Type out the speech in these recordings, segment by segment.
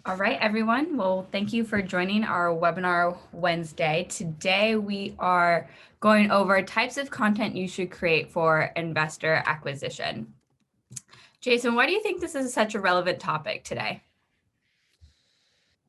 All right, everyone. Well, thank you for joining our webinar Wednesday. Today, we are going over types of content you should create for investor acquisition. Jason, why do you think this is such a relevant topic today?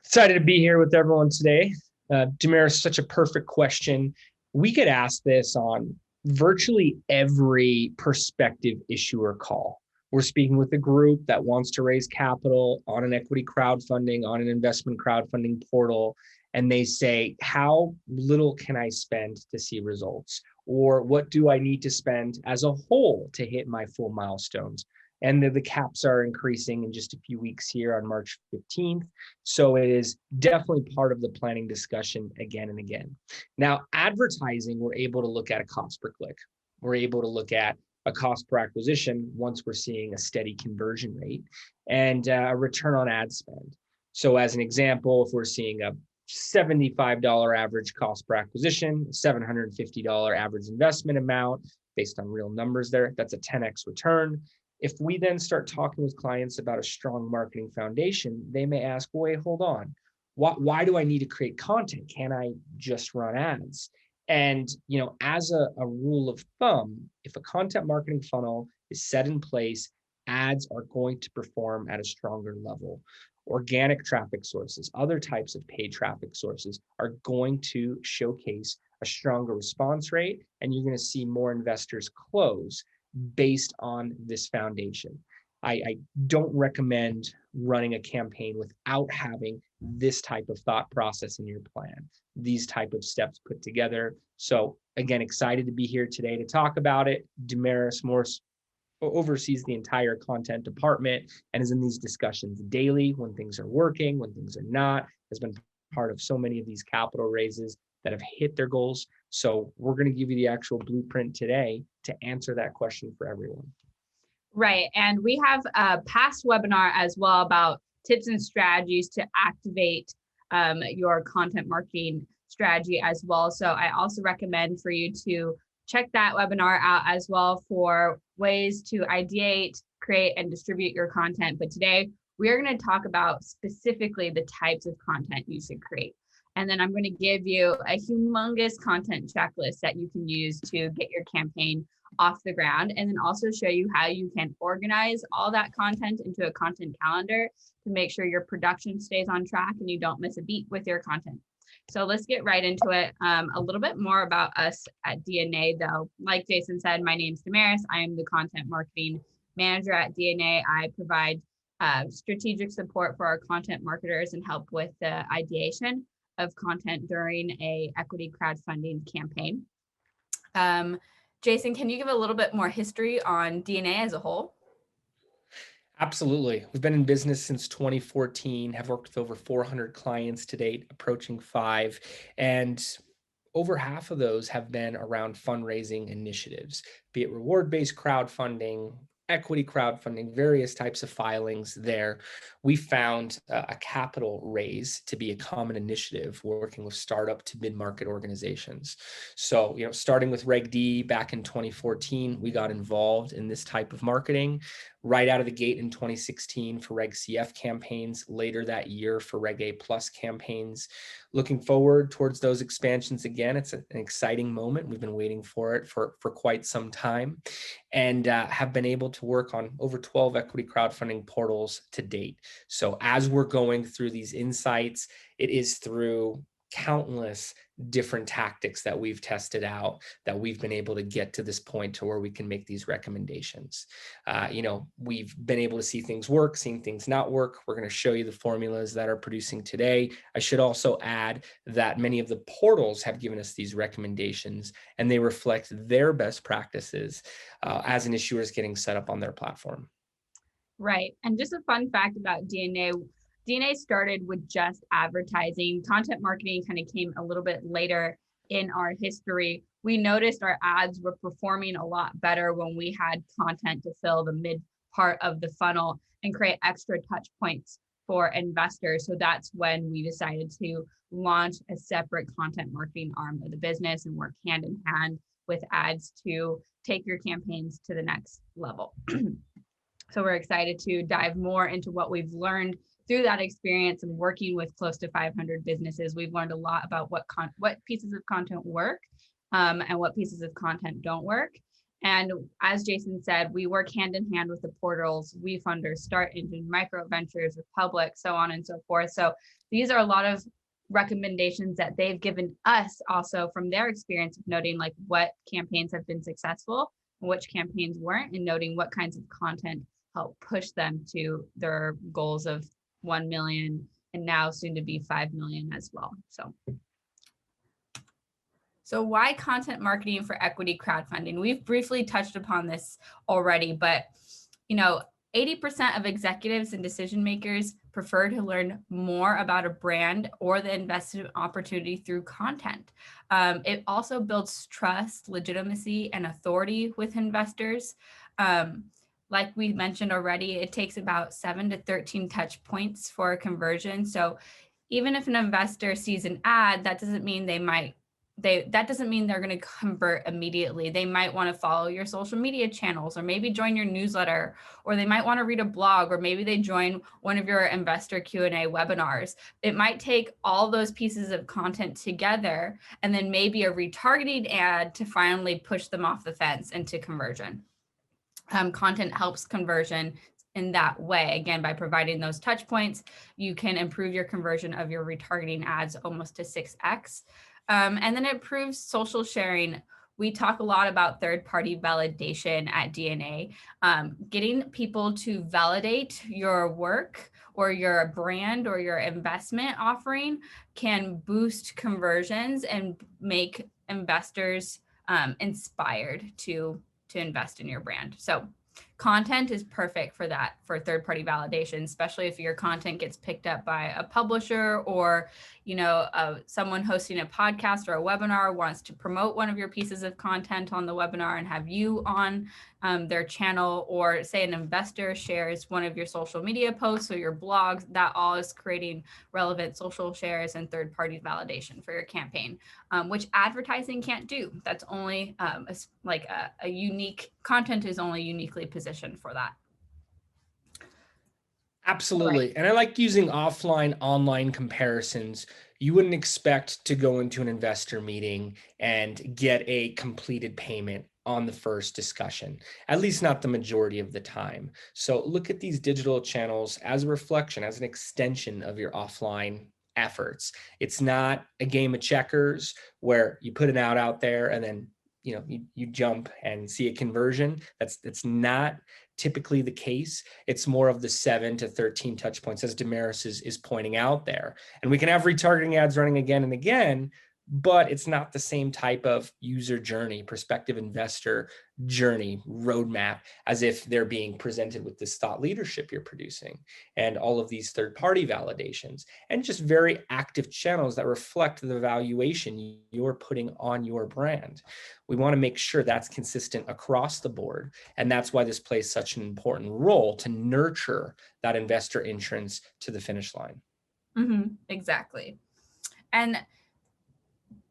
Excited to be here with everyone today. Demeris, such a perfect question. We get asked this on virtually every prospective issuer call. We're speaking with a group that wants to raise capital on an equity crowdfunding, on an investment crowdfunding portal, and they say, how little can I spend to see results? Or what do I need to spend as a whole to hit my full milestones? And the caps are increasing in just a few weeks here on March 15th. So it is definitely part of the planning discussion again and again. Now, advertising, we're able to look at a cost per click. We're able to look at a cost per acquisition once we're seeing a steady conversion rate and a return on ad spend. So as an example, if we're seeing a $75 average cost per acquisition, $750 average investment amount based on real numbers there, that's a 10x return. If we then start talking with clients about a strong marketing foundation, they may ask, well, wait, hold on. Why do I need to create content? Can I just run ads? And as a rule of thumb, if a content marketing funnel is set in place, ads are going to perform at a stronger level. Organic traffic sources, other types of paid traffic sources are going to showcase a stronger response rate, and you're going to see more investors close based on this foundation. I don't recommend running a campaign without having this type of thought process in your plan, these type of steps put together. So again, excited to be here today to talk about it. Demeris Morse oversees the entire content department and is in these discussions daily when things are working, when things are not, has been part of so many of these capital raises that have hit their goals. So we're going to give you the actual blueprint today to answer that question for everyone. Right. And we have a past webinar as well about tips and strategies to activate your content marketing strategy as well. So I also recommend for you to check that webinar out as well for ways to ideate, create, and distribute your content. But today we are going to talk about specifically the types of content you should create. And then I'm going to give you a humongous content checklist that you can use to get your campaign off the ground, and then also show you how you can organize all that content into a content calendar to make sure your production stays on track and you don't miss a beat with your content. So let's get right into it. A little bit more about us at DNA though. Like Jason said, my name's Demeris. I am the content marketing manager at DNA. I provide strategic support for our content marketers and help with the ideation of content during a equity crowdfunding campaign. Jason, can you give a little bit more history on DNA as a whole? Absolutely. We've been in business since 2014, have worked with over 400 clients to date, approaching 5, and over half of those have been around fundraising initiatives, be it reward-based crowdfunding, equity crowdfunding, various types of filings there. We found a capital raise to be a common initiative working with startup to mid-market organizations. So, starting with Reg D back in 2014, we got involved in this type of marketing right out of the gate in 2016 for Reg CF campaigns, later that year for Reg A Plus campaigns. Looking forward towards those expansions again. It's an exciting moment. We've been waiting for it for quite some time, and have been able to work on over 12 equity crowdfunding portals to date. So as we're going through these insights, it is through countless different tactics that we've tested out that we've been able to get to this point to where we can make these recommendations. We've been able to see things work, seeing things not work. We're going to show you the formulas that are producing today. I should also add that many of the portals have given us these recommendations, and they reflect their best practices as an issuer is getting set up on their platform. Right. And just a fun fact about DNA. DNA started with just advertising. Content marketing kind of came a little bit later in our history. We noticed our ads were performing a lot better when we had content to fill the mid part of the funnel and create extra touch points for investors. So that's when we decided to launch a separate content marketing arm of the business and work hand in hand with ads to take your campaigns to the next level. So we're excited to dive more into what we've learned through that experience and working with close to 500 businesses, we've learned a lot about what pieces of content work and what pieces of content don't work. And as Jason said, we work hand in hand with the portals, WeFunders, Start Engine, Micro Ventures, Republic, so on and so forth. So these are a lot of recommendations that they've given us also from their experience of noting like what campaigns have been successful and which campaigns weren't, and noting what kinds of content help push them to their goals of 1 million and now soon to be 5 million as well. So why content marketing for equity crowdfunding? We've briefly touched upon this already, but 80% of executives and decision makers prefer to learn more about a brand or the investment opportunity through content. It also builds trust, legitimacy, and authority with investors. Like we mentioned already, it takes about 7 to 13 touch points for a conversion. So even if an investor sees an ad, that doesn't mean that doesn't mean they're going to convert immediately. They might want to follow your social media channels, or maybe join your newsletter, or they might want to read a blog, or maybe they join one of your investor Q&A webinars. It might take all those pieces of content together and then maybe a retargeting ad to finally push them off the fence into conversion. Content helps conversion in that way. Again, by providing those touch points, you can improve your conversion of your retargeting ads almost to 6x. And then it improves social sharing. We talk a lot about third-party validation at DNA. Getting people to validate your work or your brand or your investment offering can boost conversions and make investors inspired to invest in your brand. So content is perfect for that, for third-party validation, especially if your content gets picked up by a publisher or, someone hosting a podcast or a webinar wants to promote one of your pieces of content on the webinar and have you on their channel, or say an investor shares one of your social media posts or your blogs. That all is creating relevant social shares and third-party validation for your campaign, which advertising can't do. That's only a unique content is only uniquely positioned for that. Absolutely. Right. And I like using offline, online comparisons. You wouldn't expect to go into an investor meeting and get a completed payment on the first discussion, at least not the majority of the time. So look at these digital channels as a reflection, as an extension of your offline efforts. It's not a game of checkers where you put an ad out there and then you jump and see a conversion. That's not typically the case. It's more of the 7 to 13 touch points, as Demeris is pointing out there. And we can have retargeting ads running again and again, but it's not the same type of user journey, prospective investor journey, roadmap, as if they're being presented with this thought leadership you're producing and all of these third-party validations, and just very active channels that reflect the valuation you're putting on your brand. We want to make sure that's consistent across the board. And that's why this plays such an important role to nurture that investor entrance to the finish line. Exactly. And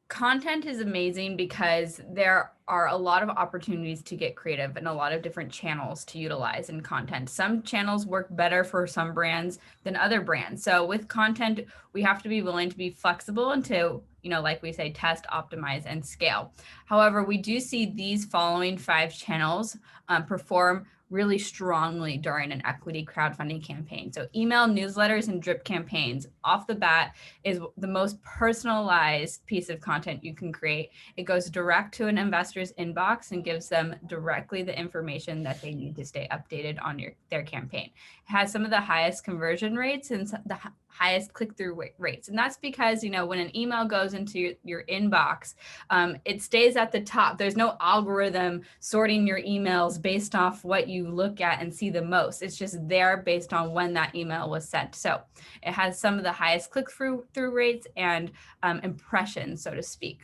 content is amazing because there are a lot of opportunities to get creative and a lot of different channels to utilize in content. Some channels work better for some brands than other brands. So with content, we have to be willing to be flexible and to, like we say, test, optimize, and scale. However, we do see these following 5 channels perform really strongly during an equity crowdfunding campaign. So email, newsletters, and drip campaigns off the bat is the most personalized piece of content you can create. It goes direct to an investor's inbox and gives them directly the information that they need to stay updated on their campaign. It has some of the highest conversion rates and the highest click-through rates. And that's because, when an email goes into your inbox, it stays at the top. There's no algorithm sorting your emails based off what you look at and see the most. It's just there based on when that email was sent. So it has some of the highest click-through rates and impressions, so to speak.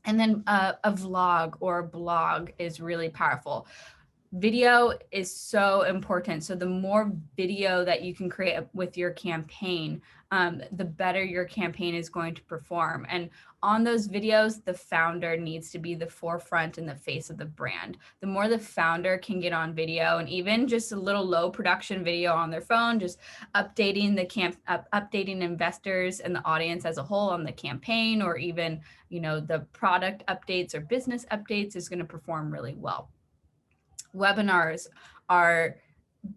And then a vlog or a blog is really powerful. Video is so important. So the more video that you can create with your campaign, the better your campaign is going to perform. And on those videos, the founder needs to be the forefront and the face of the brand. The more the founder can get on video, and even just a little low production video on their phone, just updating updating investors and the audience as a whole on the campaign, or even, the product updates or business updates, is going to perform really well. Webinars are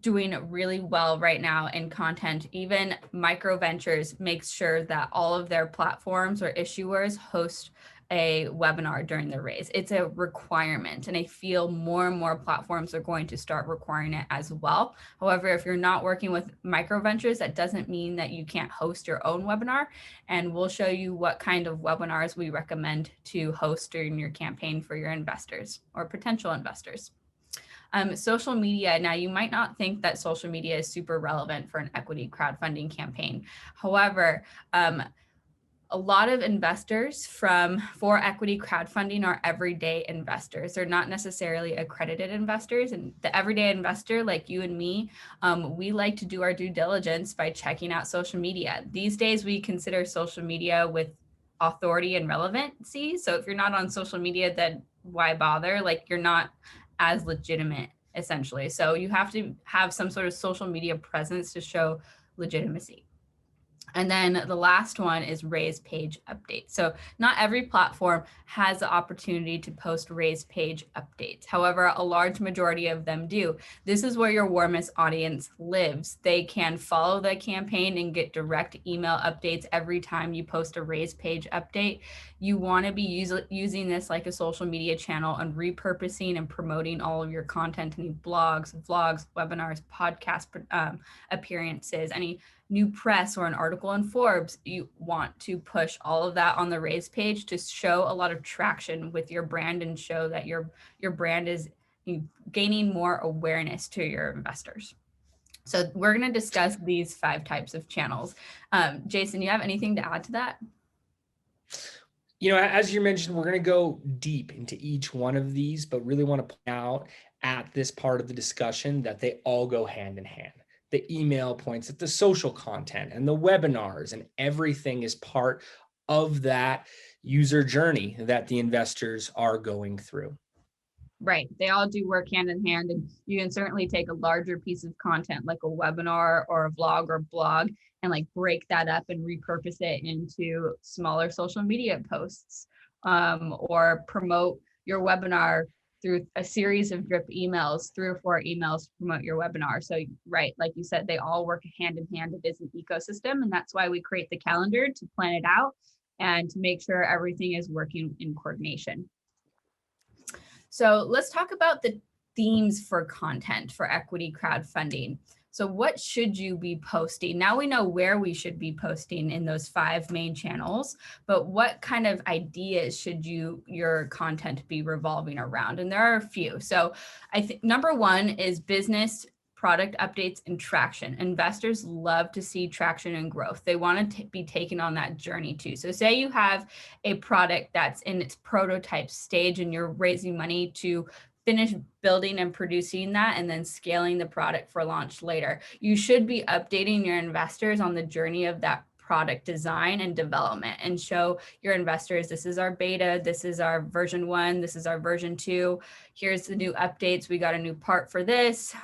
doing really well right now in content. Even Micro Ventures makes sure that all of their platforms or issuers host a webinar during the raise. It's a requirement, and I feel more and more platforms are going to start requiring it as well. However, if you're not working with Micro Ventures, that doesn't mean that you can't host your own webinar, and we'll show you what kind of webinars we recommend to host during your campaign for your investors or potential investors. Social media. Now, you might not think that social media is super relevant for an equity crowdfunding campaign. However, a lot of investors for equity crowdfunding are everyday investors. They're not necessarily accredited investors. And the everyday investor, like you and me, we like to do our due diligence by checking out social media. These days, we consider social media with authority and relevancy. So if you're not on social media, then why bother? Like, you're not as legitimate, essentially. So you have to have some sort of social media presence to show legitimacy. And then the last one is raise page updates. So not every platform has the opportunity to post raise page updates. However, a large majority of them do. This is where your warmest audience lives. They can follow the campaign and get direct email updates every time you post a raise page update. You want to be using this like a social media channel and repurposing and promoting all of your content, any blogs, vlogs, webinars, podcast appearances, any new press or an article in Forbes. You want to push all of that on the raise page to show a lot of traction with your brand and show that your brand is gaining more awareness to your investors. So we're going to discuss these 5 types of channels. Jason, you have anything to add to that? As you mentioned, we're going to go deep into each one of these, but really want to point out at this part of the discussion that they all go hand in hand. The email points at the social content and the webinars, and everything is part of that user journey that the investors are going through. Right. They all do work hand in hand, and you can certainly take a larger piece of content like a webinar or a vlog or blog and like break that up and repurpose it into smaller social media posts, or promote your webinar through a series of drip emails, 3 or 4 emails to promote your webinar. So, right, like you said, they all work hand in hand. It is an ecosystem, and that's why we create the calendar to plan it out and to make sure everything is working in coordination. So let's talk about the themes for content for equity crowdfunding. So what should you be posting? Now we know where we should be posting in those 5 main channels, but what kind of ideas should your content be revolving around? And there are a few. So I think number 1 is business, product updates, and traction. Investors love to see traction and growth. They want to be taken on that journey too. So say you have a product that's in its prototype stage and you're raising money to finish building and producing that and then scaling the product for launch later. You should be updating your investors on the journey of that product design and development, and show your investors, this is our beta, this is our version 1, this is our version 2, here's the new updates, we got a new part for this,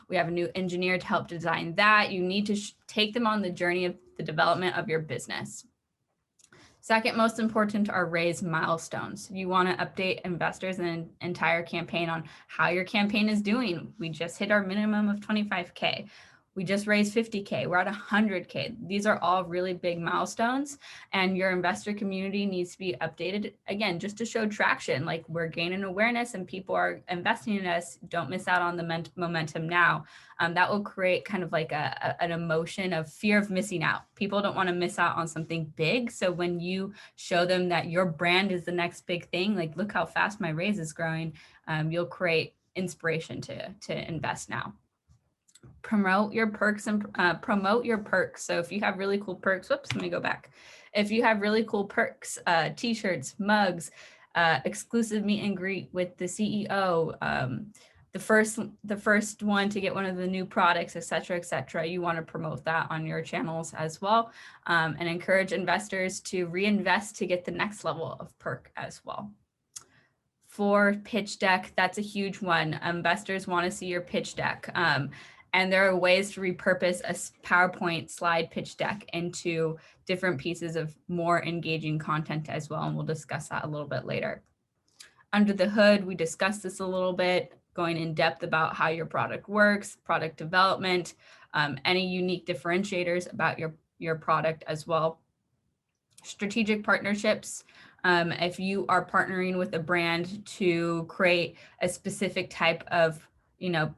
we have a new engineer to help design that. You need to take them on the journey of the development of your business. Second most important are raise milestones. You want to update investors and an entire campaign on how your campaign is doing. We just hit our minimum of 25K. We just raised 50K. We're at 100K. These are all really big milestones, and your investor community needs to be updated, again, just to show traction. Like, we're gaining awareness and people are investing in us. Don't miss out on the momentum now. That will create kind of like an emotion of fear of missing out. People don't want to miss out on something big. So when you show them that your brand is the next big thing, like, look how fast my raise is growing, you'll create inspiration to invest now. Promote your perks and promote your perks. So if you have really cool perks, whoops, let me go back. If you have really cool perks, t-shirts, mugs, exclusive meet and greet with the CEO, the first one to get one of the new products, et cetera, you want to promote that on your channels as well, and encourage investors to reinvest to get the next level of perk as well. For pitch deck, that's a huge one. Investors want to see your pitch deck. And there are ways to repurpose a PowerPoint slide pitch deck into different pieces of more engaging content as well. And we'll discuss that a little bit later. Under the hood, we discussed this a little bit, going in depth about how your product works, product development, any unique differentiators about your product as well. Strategic partnerships. If you are partnering with a brand to create a specific type of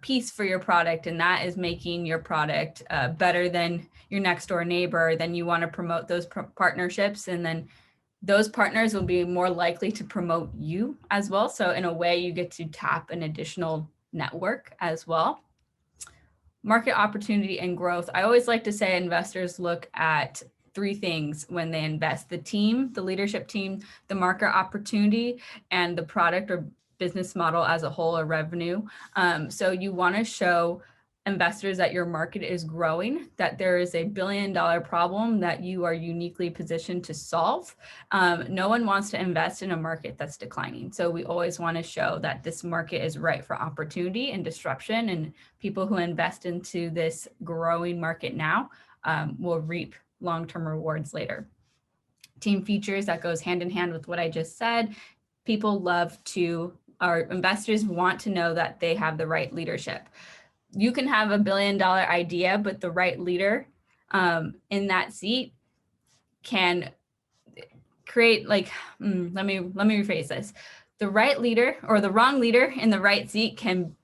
piece for your product, and that is making your product better than your next door neighbor, then you want to promote those partnerships, and then those partners will be more likely to promote you as well. So in a way, you get to tap an additional network as well. Market opportunity and growth. I always like to say investors look at 3 things when they invest: the team, the leadership team, the market opportunity, and the product or business model as a whole, or revenue. So you want to show investors that your market is growing, that there is a billion-dollar problem that you are uniquely positioned to solve. No one wants to invest in a market that's declining. So we always want to show that this market is right for opportunity and disruption, and people who invest into this growing market now will reap long-term rewards later. Team features, that goes hand in hand with what I just said. Our investors want to know that they have the right leadership. You can have a $1 billion idea, but the right leader in that seat can create, let me rephrase this. The right leader or the wrong leader in the right seat can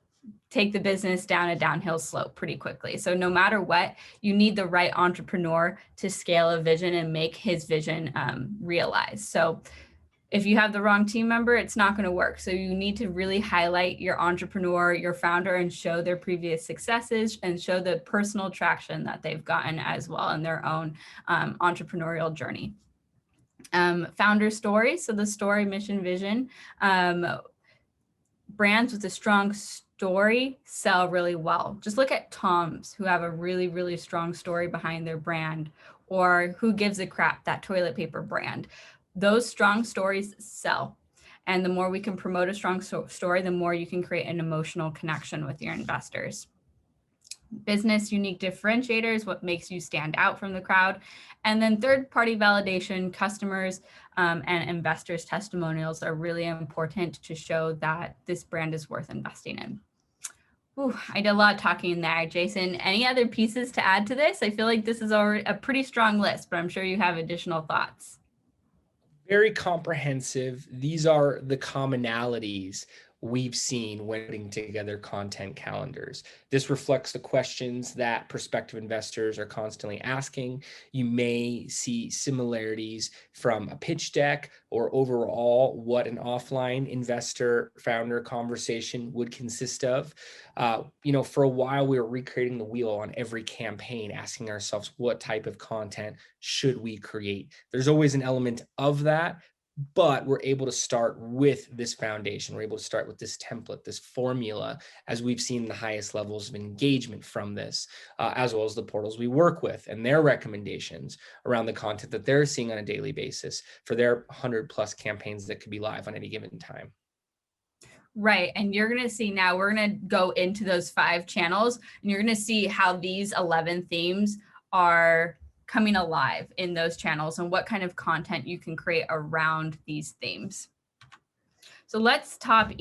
take the business down a downhill slope pretty quickly. So no matter what, you need the right entrepreneur to scale a vision and make his vision realized. So if you have the wrong team member, it's not going to work. So you need to really highlight your entrepreneur, your founder, and show their previous successes and show the personal traction that they've gotten as well in their own entrepreneurial journey. Founder story. So the story, mission, vision. Brands with a strong story sell really well. Just look at Tom's, who have a really, really strong story behind their brand, or Who Gives a Crap, that toilet paper brand. Those strong stories sell. And the more we can promote a strong story, the more you can create an emotional connection with your investors. Business unique differentiators, what makes you stand out from the crowd. And then third-party validation, customers and investors' testimonials are really important to show that this brand is worth investing in. Ooh, I did a lot of talking there, Jason. Any other pieces to add to this? I feel like this is already a pretty strong list, but I'm sure you have additional thoughts. Very comprehensive. These are the commonalities we've seen when putting together content calendars. This reflects the questions that prospective investors are constantly asking. You may see similarities from a pitch deck or overall what an offline investor founder conversation would consist of. For a while, we were recreating the wheel on every campaign, asking ourselves, what type of content should we create? There's always an element of that, but we're able to start with this foundation. We're able to start with this template, this formula, as we've seen the highest levels of engagement from this, as well as the portals we work with and their recommendations around the content that they're seeing on a daily basis for their 100+ campaigns that could be live on any given time. Right. And you're going to see now, we're going to go into those 5 channels, and you're going to see how these 11 themes are coming alive in those channels and what kind of content you can create around these themes. So let's talk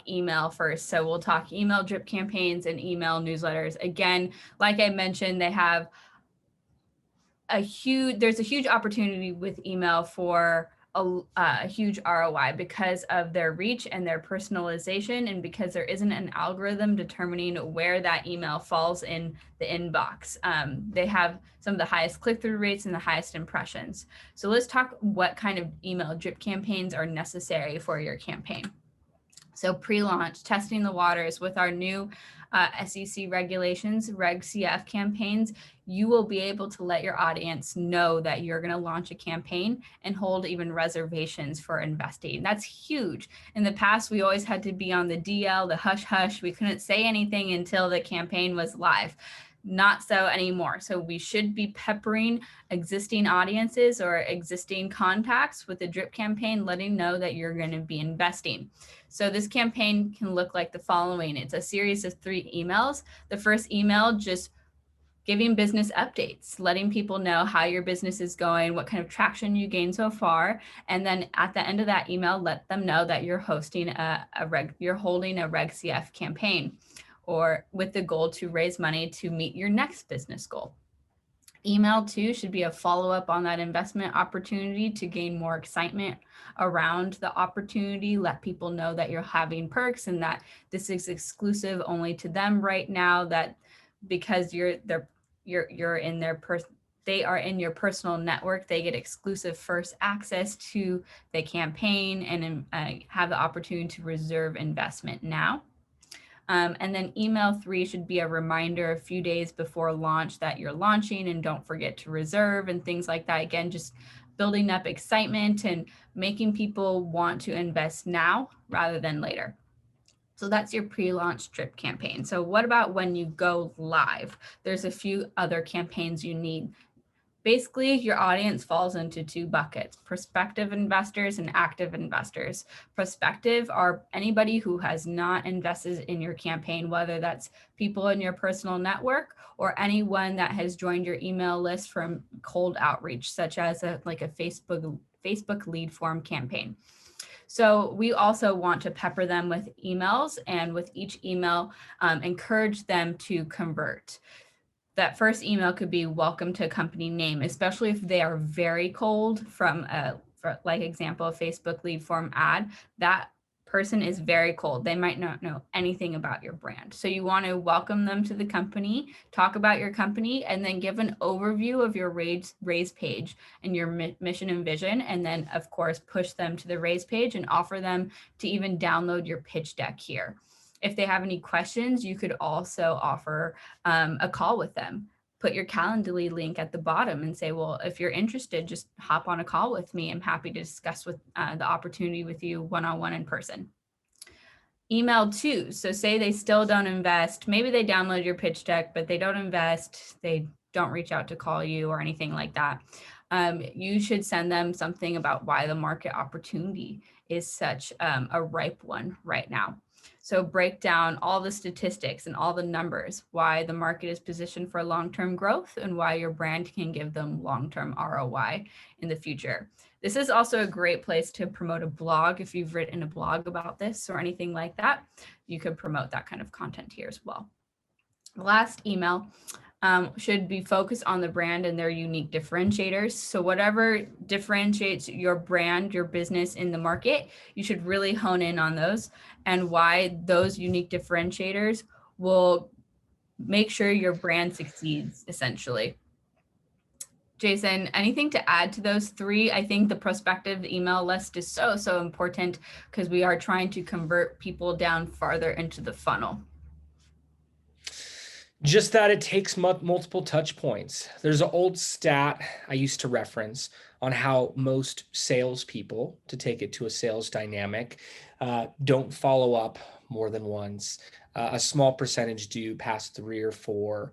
email first. So we'll talk email drip campaigns and email newsletters. Again, like I mentioned, they have there's a huge opportunity with email for a huge ROI because of their reach and their personalization, and because there isn't an algorithm determining where that email falls in the inbox. They have some of the highest click-through rates and the highest impressions. So let's talk what kind of email drip campaigns are necessary for your campaign. So pre-launch, testing the waters with our new SEC regulations, Reg CF campaigns, you will be able to let your audience know that you're going to launch a campaign and hold even reservations for investing. That's huge. In the past, we always had to be on the DL, the hush hush. We couldn't say anything until the campaign was live. Not so anymore. So we should be peppering existing audiences or existing contacts with a drip campaign, letting know that you're going to be investing. So this campaign can look like the following. It's a series of 3 emails. The first email, just giving business updates, letting people know how your business is going, what kind of traction you gained so far. And then at the end of that email, let them know that you're holding a Reg CF campaign, or with the goal to raise money to meet your next business goal. Email 2 should be a follow-up on that investment opportunity to gain more excitement around the opportunity, let people know that you're having perks and that this is exclusive only to them right now, that because they are in your personal network, they get exclusive first access to the campaign and have the opportunity to reserve investment now. And then email 3 should be a reminder a few days before launch that you're launching, and don't forget to reserve and things like that. Again, just building up excitement and making people want to invest now rather than later. So that's your pre-launch drip campaign. So what about when you go live? There's a few other campaigns you need. Basically, your audience falls into 2 buckets: prospective investors and active investors. Prospective are anybody who has not invested in your campaign, whether that's people in your personal network or anyone that has joined your email list from cold outreach, such as a Facebook lead form campaign. So we also want to pepper them with emails, and with each email, encourage them to convert. That first email could be welcome to company name, especially if they are very cold from like example, a Facebook lead form ad. That person is very cold. They might not know anything about your brand. So you want to welcome them to the company, talk about your company, and then give an overview of your raise page and your mission and vision. And then of course, push them to the raise page and offer them to even download your pitch deck here. If they have any questions, you could also offer a call with them. Put your Calendly link at the bottom and say, well, if you're interested, just hop on a call with me. I'm happy to discuss the opportunity with you one-on-one in person. Email 2. So say they still don't invest. Maybe they download your pitch deck, but they don't invest. They don't reach out to call you or anything like that. You should send them something about why the market opportunity is such a ripe one right now. So break down all the statistics and all the numbers, why the market is positioned for long-term growth and why your brand can give them long-term ROI in the future. This is also a great place to promote a blog. If you've written a blog about this or anything like that, you could promote that kind of content here as well. The last email should be focused on the brand and their unique differentiators. So whatever differentiates your brand, your business in the market, you should really hone in on those and why those unique differentiators will make sure your brand succeeds, essentially. Jason, anything to add to those 3? I think the prospective email list is so important because we are trying to convert people down farther into the funnel. Just that it takes multiple touch points. There's an old stat I used to reference on how most salespeople, to take it to a sales dynamic, don't follow up more than once. A small percentage do past 3 or 4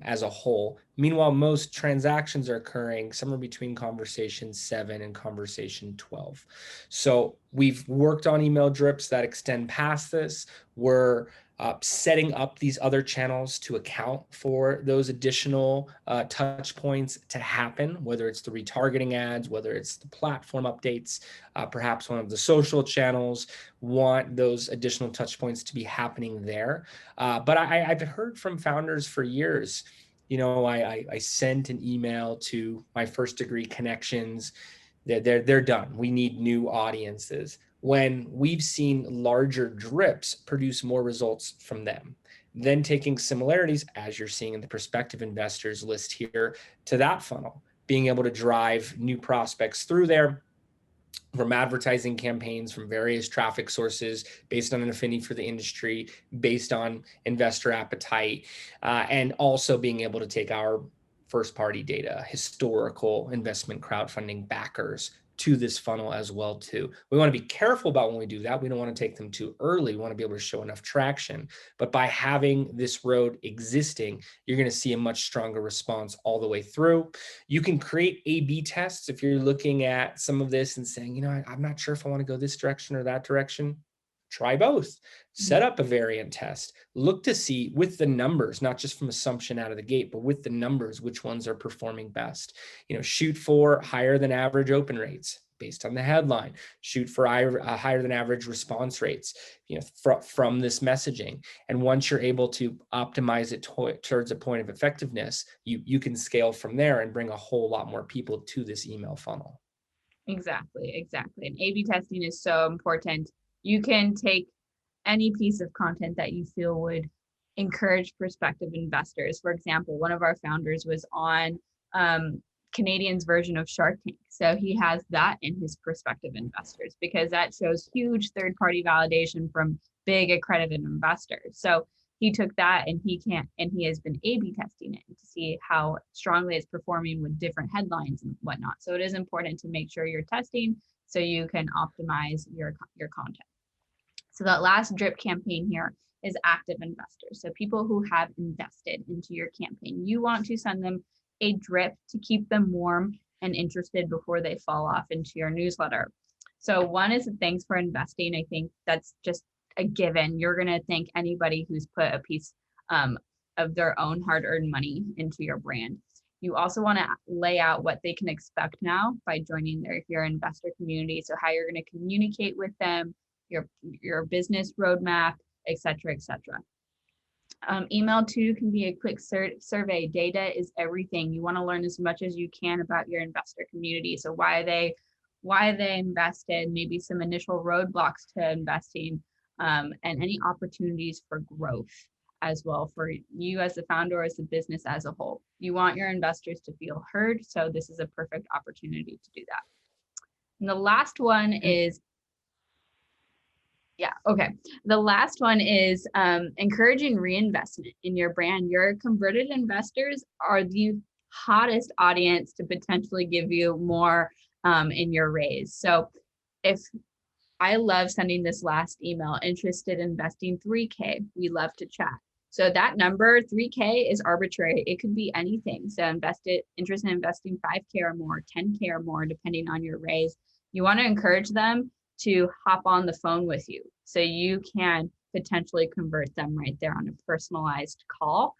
as a whole. Meanwhile, most transactions are occurring somewhere between conversation 7 and conversation 12. So we've worked on email drips that extend past this. We're setting up these other channels to account for those additional touch points to happen, whether it's the retargeting ads, whether it's the platform updates, perhaps one of the social channels, want those additional touch points to be happening there. But I've heard from founders for years, I sent an email to my first degree connections. They're done. We need new audiences. When we've seen larger drips produce more results from them. Then taking similarities, as you're seeing in the prospective investors list here, to that funnel, being able to drive new prospects through there, from advertising campaigns from various traffic sources based on an affinity for the industry, based on investor appetite, and also being able to take our first party data, historical investment crowdfunding backers to this funnel as well too. We want to be careful about when we do that. We don't want to take them too early. We want to be able to show enough traction. But by having this road existing, you're going to see a much stronger response all the way through. You can create A/B tests if you're looking at some of this and saying, I'm not sure if I want to go this direction or that direction. Try both. Set up a variant test. Look to see with the numbers, not just from assumption out of the gate, but with the numbers, which ones are performing best. Shoot for higher than average open rates based on the headline. Shoot for higher than average response rates, from this messaging. And once you're able to optimize it towards a point of effectiveness, you can scale from there and bring a whole lot more people to this email funnel. Exactly. And A/B testing is so important. You can take any piece of content that you feel would encourage prospective investors. For example, one of our founders was on Canadian's version of Shark Tank. So he has that in his prospective investors because that shows huge third-party validation from big accredited investors. So he took that and he has been A/B testing it to see how strongly it's performing with different headlines and whatnot. So it is important to make sure you're testing so you can optimize your content. So that last drip campaign here is active investors. So people who have invested into your campaign, you want to send them a drip to keep them warm and interested before they fall off into your newsletter. So one is the thanks for investing. I think that's just a given. You're going to thank anybody who's put a piece of their own hard-earned money into your brand. You also want to lay out what they can expect now by joining your investor community. So how you're going to communicate with them, your business roadmap, et cetera, et cetera. Email too can be a quick survey. Data is everything. You want to learn as much as you can about your investor community. So why they invested, maybe some initial roadblocks to investing, and any opportunities for growth as well for you as the founder or as the business as a whole. You want your investors to feel heard. So this is a perfect opportunity to do that. And the last one is the last one is encouraging reinvestment in your brand. Your converted investors are the hottest audience to potentially give you more in your raise. So if I love sending this last email, interested in investing $3K, we love to chat. So that number, $3K, is arbitrary. It could be anything. So interested in investing $5K or more, $10K or more, depending on your raise. You want to encourage them to hop on the phone with you so you can potentially convert them right there on a personalized call.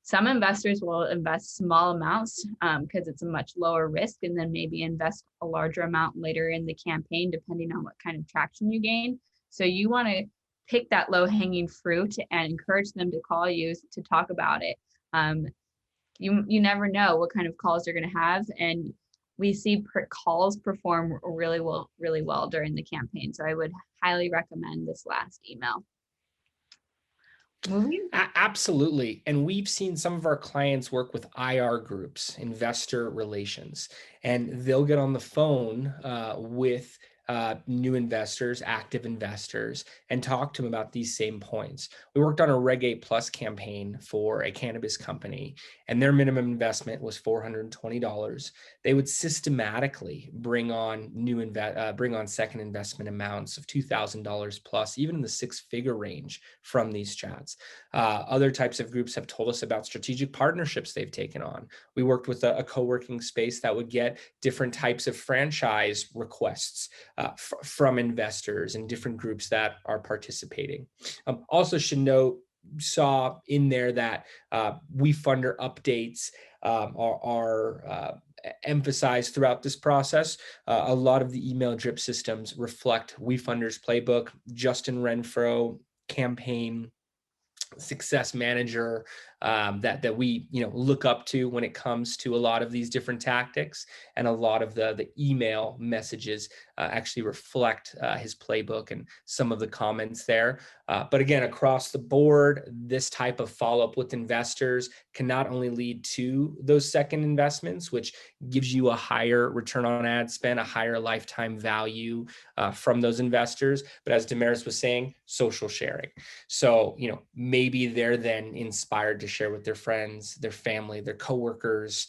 Some investors will invest small amounts because it's a much lower risk, and then maybe invest a larger amount later in the campaign, depending on what kind of traction you gain. So you want to pick that low-hanging fruit and encourage them to call you to talk about it. You never know what kind of calls you're going to have, and we see calls perform really well during the campaign. So I would highly recommend this last email. Moving? Absolutely. And we've seen some of our clients work with IR groups, investor relations, and they'll get on the phone with new investors, active investors, and talk to them about these same points. We worked on a Reg A Plus campaign for a cannabis company, and their minimum investment was $420. They would systematically bring on second investment amounts of $2,000 plus, even in the six-figure range from these chats. Other types of groups have told us about strategic partnerships they've taken on. We worked with a co-working space that would get different types of franchise requests from investors and different groups that are participating. Also should note, saw in there that WeFunder updates are emphasized throughout this process. A lot of the email drip systems reflect WeFunder's playbook, Justin Renfro campaign, Success Manager, that we look up to when it comes to a lot of these different tactics, and a lot of the email messages actually reflect his playbook and some of the comments there. But again, across the board, this type of follow-up with investors can not only lead to those second investments, which gives you a higher return on ad spend, a higher lifetime value from those investors, but as Demeris was saying, social sharing. So, maybe they're then inspired to share with their friends, their family, their coworkers,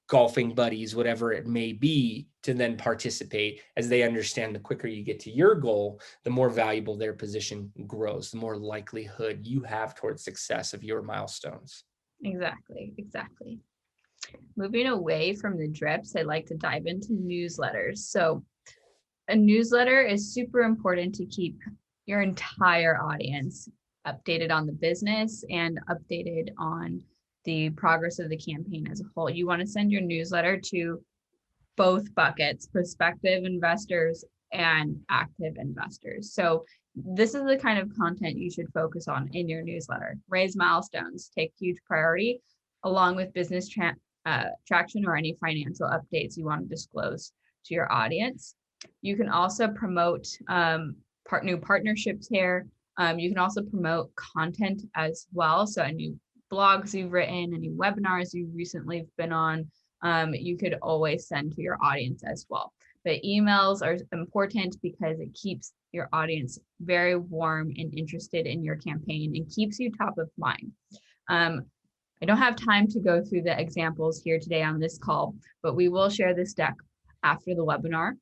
golfing buddies, whatever it may be, to then participate, as they understand the quicker you get to your goal, the more valuable their position grows, the more likelihood you have towards success of your milestones. Exactly. Moving away from the drips, I'd like to dive into newsletters. So a newsletter is super important to keep your entire audience updated on the business and updated on the progress of the campaign as a whole. You want to send your newsletter to both buckets, prospective investors and active investors. So this is the kind of content you should focus on in your newsletter. Raise milestones, take huge priority, along with business traction or any financial updates you want to disclose to your audience. You can also promote new partnerships here. You can also promote content as well. So any blogs you've written, any webinars you've recently been on, you could always send to your audience as well. But emails are important because it keeps your audience very warm and interested in your campaign and keeps you top of mind. I don't have time to go through the examples here today on this call, but we will share this deck after the webinar.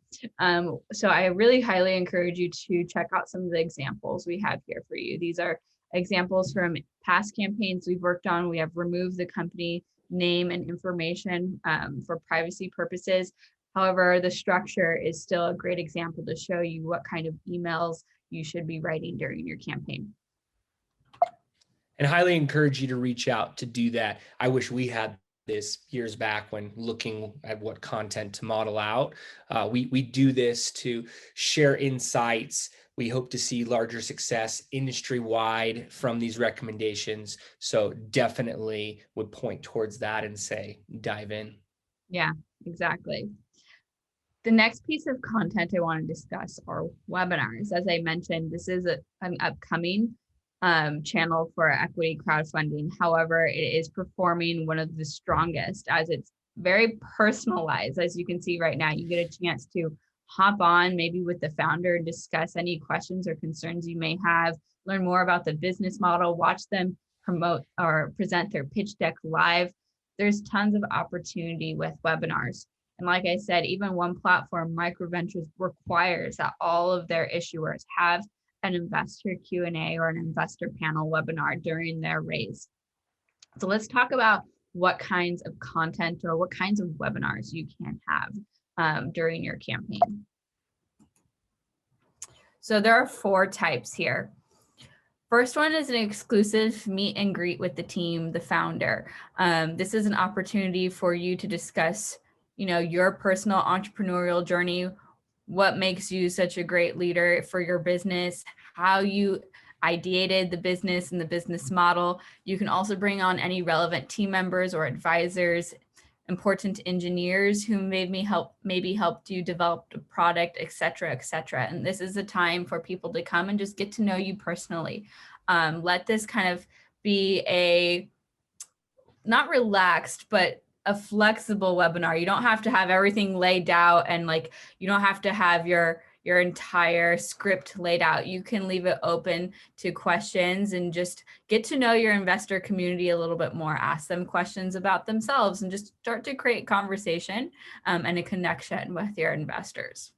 So I really highly encourage you to check out some of the examples we have here for you. These are examples from past campaigns we've worked on. We have removed the company name and information for privacy purposes. However, the structure is still a great example to show you what kind of emails you should be writing during your campaign. And highly encourage you to reach out to do that. I wish we had this years back when looking at what content to model out. We do this to share insights. We hope to see larger success industry-wide from these recommendations. So definitely would point towards that and say, dive in. Yeah, exactly. The next piece of content I want to discuss are webinars. As I mentioned, this is an upcoming channel for equity crowdfunding. However, it is performing one of the strongest as it's very personalized. As you can see right now, you get a chance to hop on maybe with the founder and discuss any questions or concerns you may have, learn more about the business model, watch them promote or present their pitch deck live. There's tons of opportunity with webinars. And like I said, even one platform, MicroVentures, requires that all of their issuers have an investor Q&A or an investor panel webinar during their raise. So let's talk about what kinds of content or what kinds of webinars you can have during your campaign. So there are 4 types here. First one is an exclusive meet and greet with the team, the founder. This is an opportunity for you to discuss, your personal entrepreneurial journey, what makes you such a great leader for your business, how you ideated the business and the business model. You can also bring on any relevant team members or advisors, important engineers who maybe helped you develop a product, et cetera, et cetera. And this is a time for people to come and just get to know you personally. Let this kind of be a, not relaxed, but a flexible webinar. You don't have to have everything laid out and you don't have to have your entire script laid out. You can leave it open to questions and just get to know your investor community a little bit more. Ask them questions about themselves and just start to create conversation and a connection with your investors.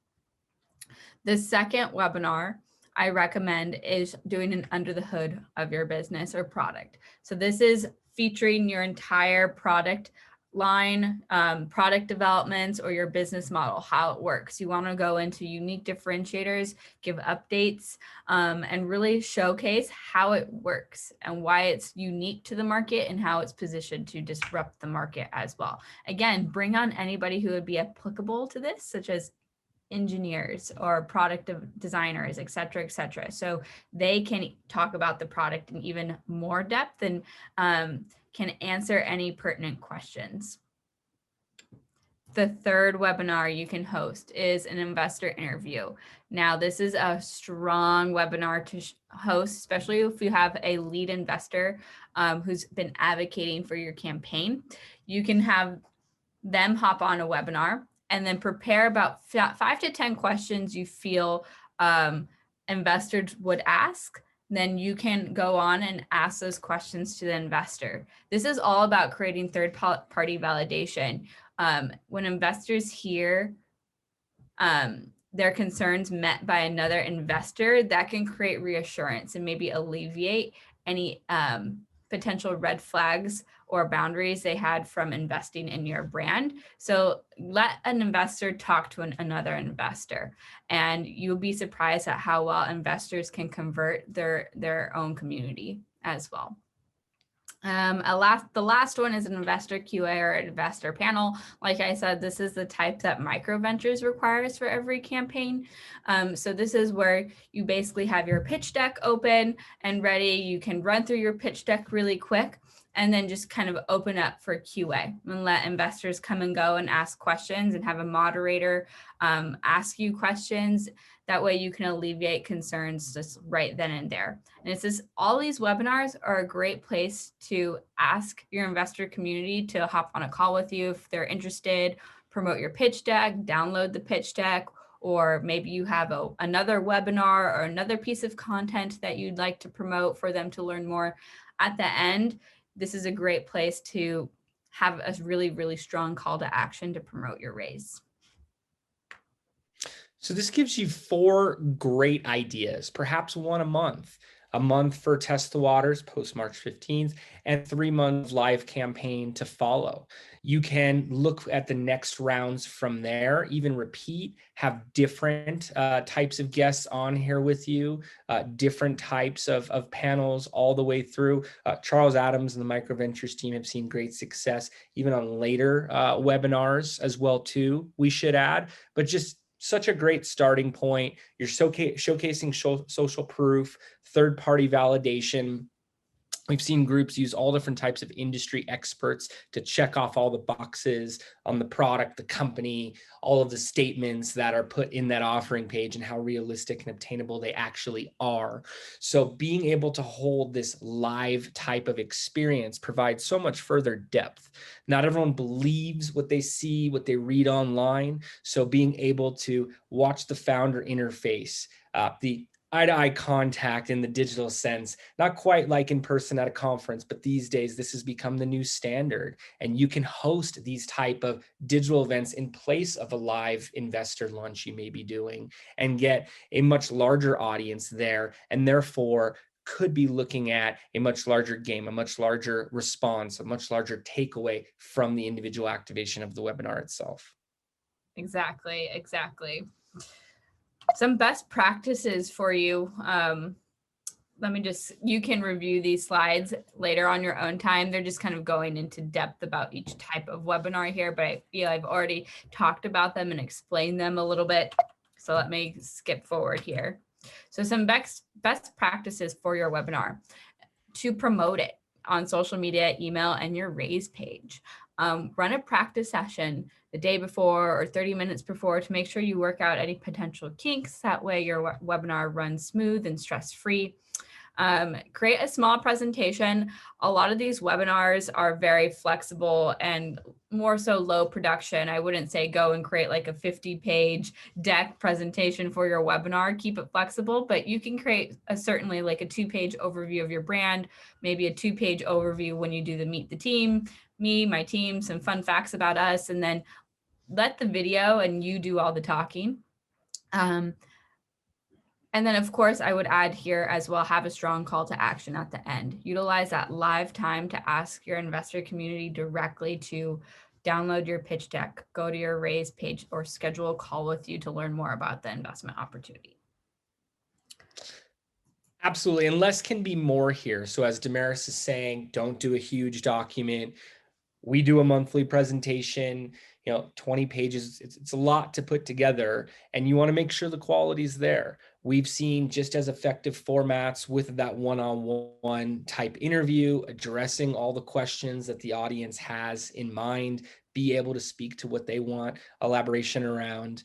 The second webinar I recommend is doing an under the hood of your business or product. So this is featuring your entire product line, product developments, or your business model, how it works. You want to go into unique differentiators, give updates, and really showcase how it works and why it's unique to the market and how it's positioned to disrupt the market as well. Again, bring on anybody who would be applicable to this, such as engineers or product designers, et cetera, et cetera. So they can talk about the product in even more depth and can answer any pertinent questions. The third webinar you can host is an investor interview. Now, this is a strong webinar to host, especially if you have a lead investor who's been advocating for your campaign. You can have them hop on a webinar and then prepare about 5 to 10 questions you feel investors would ask. Then you can go on and ask those questions to the investor. This is all about creating third-party validation. When investors hear their concerns met by another investor, that can create reassurance and maybe alleviate any potential red flags or boundaries they had from investing in your brand. So let an investor talk to another investor, and you'll be surprised at how well investors can convert their own community as well. The last one is an investor QA or investor panel. Like I said, this is the type that MicroVentures requires for every campaign. So this is where you basically have your pitch deck open and ready. You can run through your pitch deck really quick and then just kind of open up for QA and let investors come and go and ask questions and have a moderator ask you questions. That way you can alleviate concerns just right then and there. And it's just, all these webinars are a great place to ask your investor community to hop on a call with you if they're interested, promote your pitch deck, download the pitch deck, or maybe you have another webinar or another piece of content that you'd like to promote for them to learn more. At the end, this is a great place to have a really, really strong call to action to promote your raise. So this gives you 4 great ideas, perhaps one a month for test the waters post March 15th, and 3 month live campaign to follow. You can look at the next rounds from there, even repeat, have different types of guests on here with you, different types of panels all the way through. Charles Adams and the MicroVentures team have seen great success, even on later webinars as well too, we should add, but just such a great starting point. You're showcasing social proof, third-party validation. We've seen groups use all different types of industry experts to check off all the boxes on the product, the company, all of the statements that are put in that offering page and how realistic and obtainable they actually are. So being able to hold this live type of experience provides so much further depth. Not everyone believes what they see, what they read online. So being able to watch the founder interface, the eye-to-eye contact in the digital sense, not quite like in person at a conference, but these days this has become the new standard. And you can host these type of digital events in place of a live investor lunch you may be doing and get a much larger audience there, and therefore could be looking at a much larger game, a much larger response, a much larger takeaway from the individual activation of the webinar itself. Exactly. Some best practices for you. You can review these slides later on your own time. They're just kind of going into depth about each type of webinar here, but I feel I've already talked about them and explained them a little bit. So let me skip forward here. So some best practices for your webinar: to promote it on social media, email, and your raise page. Run a practice session the day before or 30 minutes before to make sure you work out any potential kinks. That way your webinar runs smooth and stress-free. Create a small presentation. A lot of these webinars are very flexible and more so low production. I wouldn't say go and create like a 50-page deck presentation for your webinar. Keep it flexible, but you can create certainly like a 2-page overview of your brand, maybe a 2-page overview when you do the meet the team, me, my team, some fun facts about us, and then let the video and you do all the talking. And then, of course, I would add here as well, have a strong call to action at the end. Utilize that live time to ask your investor community directly to download your pitch deck, go to your raise page, or schedule a call with you to learn more about the investment opportunity. Absolutely, and less can be more here. So as Demeris is saying, don't do a huge document. We do a monthly presentation, 20 pages. It's a lot to put together, and you want to make sure the quality is there. We've seen just as effective formats with that one-on-one type interview, addressing all the questions that the audience has in mind, be able to speak to what they want elaboration around,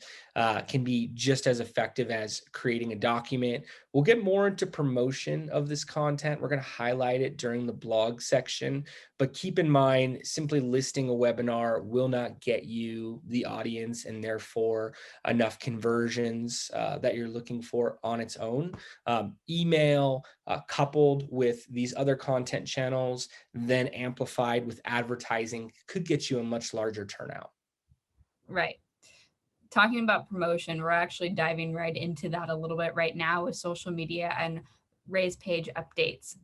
can be just as effective as creating a document. We'll get more into promotion of this content. We're going to highlight it during the blog section, but keep in mind, simply listing a webinar will not get you the audience and therefore enough conversions that you're looking for on its own. Email coupled with these other content channels, then amplified with advertising, could get you a much larger turnout. Right. Talking about promotion, we're actually diving right into that a little bit right now with social media and raise page updates.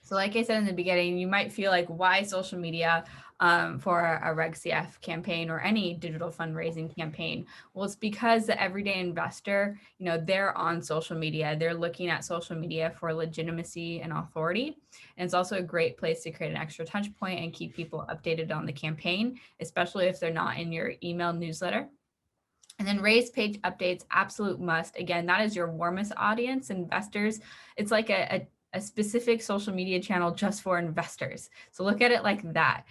So like I said in the beginning, you might feel like, why social media for a Reg CF campaign or any digital fundraising campaign? Well, it's because the everyday investor, they're on social media. They're looking at social media for legitimacy and authority. And it's also a great place to create an extra touch point and keep people updated on the campaign, especially if they're not in your email newsletter. And then raise page updates, absolute must. Again, that is your warmest audience, investors. It's like a specific social media channel just for investors. So look at it like that.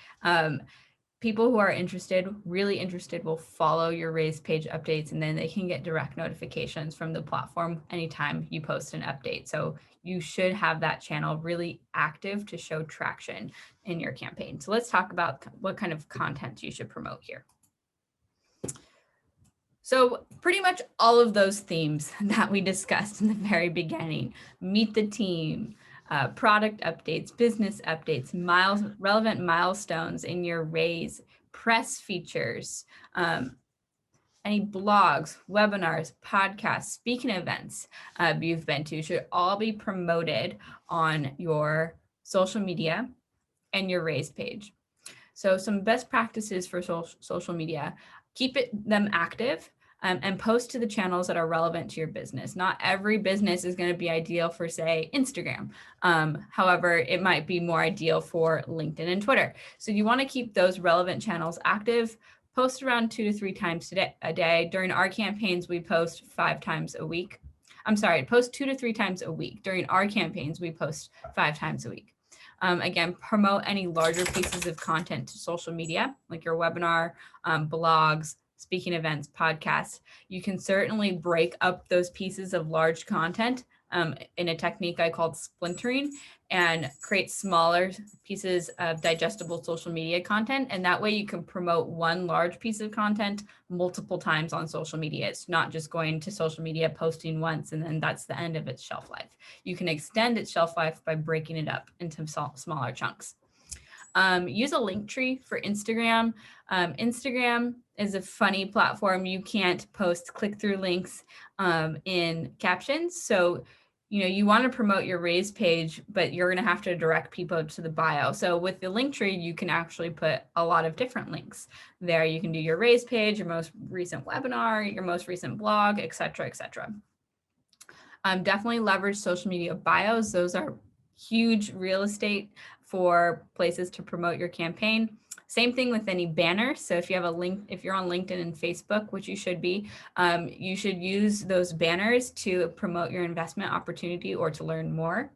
People who are interested, really interested, will follow your raise page updates, and then they can get direct notifications from the platform anytime you post an update. So you should have that channel really active to show traction in your campaign. So let's talk about what kind of content you should promote here. So pretty much all of those themes that we discussed in the very beginning: meet the team, product updates, business updates, relevant milestones in your raise, press features, any blogs, webinars, podcasts, speaking events you've been to should all be promoted on your social media and your raise page. So some best practices for social media: keep them active. And post to the channels that are relevant to your business. Not every business is going to be ideal for, say, Instagram. However, it might be more ideal for LinkedIn and Twitter. So you want to keep those relevant channels active. Post around 2 to 3 times a day. During our campaigns, we post 5 times a week. Post 2 to 3 times a week. During our campaigns, we post 5 times a week. Again, promote any larger pieces of content to social media, like your webinar, blogs, speaking events, podcasts. You can certainly break up those pieces of large content in a technique I called splintering, and create smaller pieces of digestible social media content. And that way you can promote one large piece of content multiple times on social media. It's not just going to social media, posting once, and then that's the end of its shelf life. You can extend its shelf life by breaking it up into smaller chunks. Use a link tree for Instagram. Instagram is a funny platform. You can't post click-through links in captions. So, you want to promote your raise page, but you're going to have to direct people to the bio. So with the link tree, you can actually put a lot of different links there. You can do your raise page, your most recent webinar, your most recent blog, et cetera, et cetera. Definitely leverage social media bios. Those are huge real estate for places to promote your campaign. Same thing with any banners. So if you have a link, if you're on LinkedIn and Facebook, which you should be, you should use those banners to promote your investment opportunity or to learn more.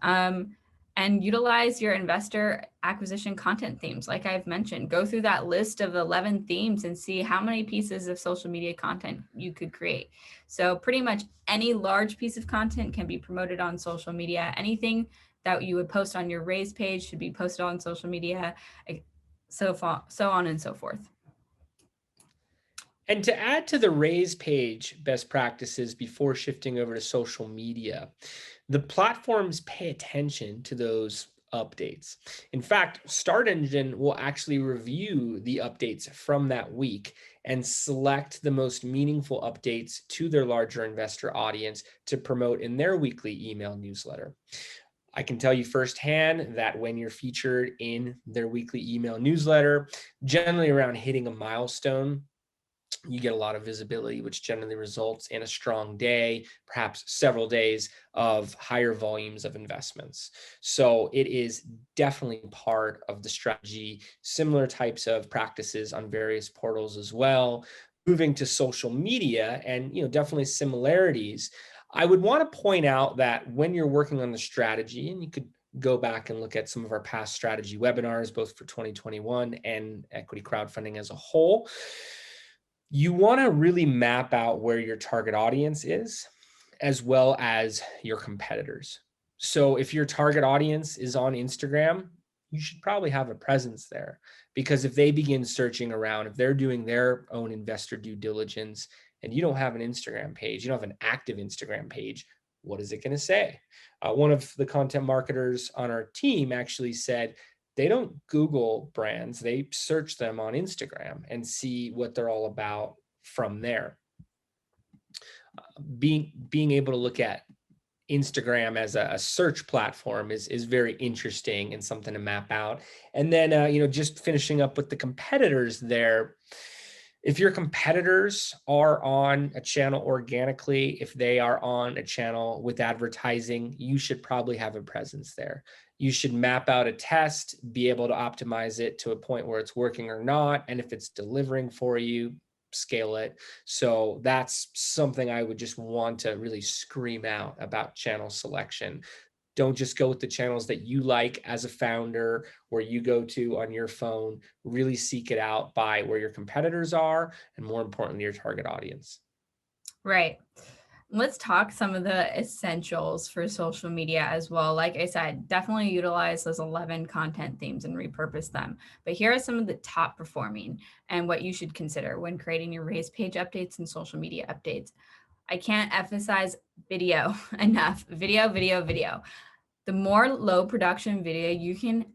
And utilize your investor acquisition content themes. Like I've mentioned, go through that list of 11 themes and see how many pieces of social media content you could create. So pretty much any large piece of content can be promoted on social media. Anything that you would post on your raise page should be posted on social media, so on and so forth. And to add to the raise page best practices before shifting over to social media, the platforms pay attention to those updates. In fact, Start Engine will actually review the updates from that week and select the most meaningful updates to their larger investor audience to promote in their weekly email newsletter. I can tell you firsthand that when you're featured in their weekly email newsletter, generally around hitting a milestone, you get a lot of visibility, which generally results in a strong day, perhaps several days of higher volumes of investments. So it is definitely part of the strategy. Similar types of practices on various portals as well. moving to social media and, definitely similarities, I would want to point out that when you're working on the strategy, and you could go back and look at some of our past strategy webinars, both for 2021 and equity crowdfunding as a whole, you want to really map out where your target audience is, as well as your competitors. So if your target audience is on Instagram, you should probably have a presence there, because if they begin searching around, if they're doing their own investor due diligence and you don't have an Instagram page, you don't have an active Instagram page, what is it going to say? One of the content marketers on our team actually said they don't Google brands, they search them on Instagram and see what they're all about from there. Being able to look at Instagram as a search platform is very interesting and something to map out. And then, just finishing up with the competitors there. If your competitors are on a channel organically, if they are on a channel with advertising, you should probably have a presence there. You should map out a test, be able to optimize it to a point where it's working or not. And if it's delivering for you, scale it. So that's something I would just want to really scream out about channel selection. Don't just go with the channels that you like as a founder, where you go to on your phone. Really seek it out by where your competitors are, and more importantly, your target audience. Right. Let's talk some of the essentials for social media as well. Like I said, definitely utilize those 11 content themes and repurpose them. But here are some of the top performing and what you should consider when creating your raise page updates and social media updates. I can't emphasize video enough. Video, video, video. The more low production video you can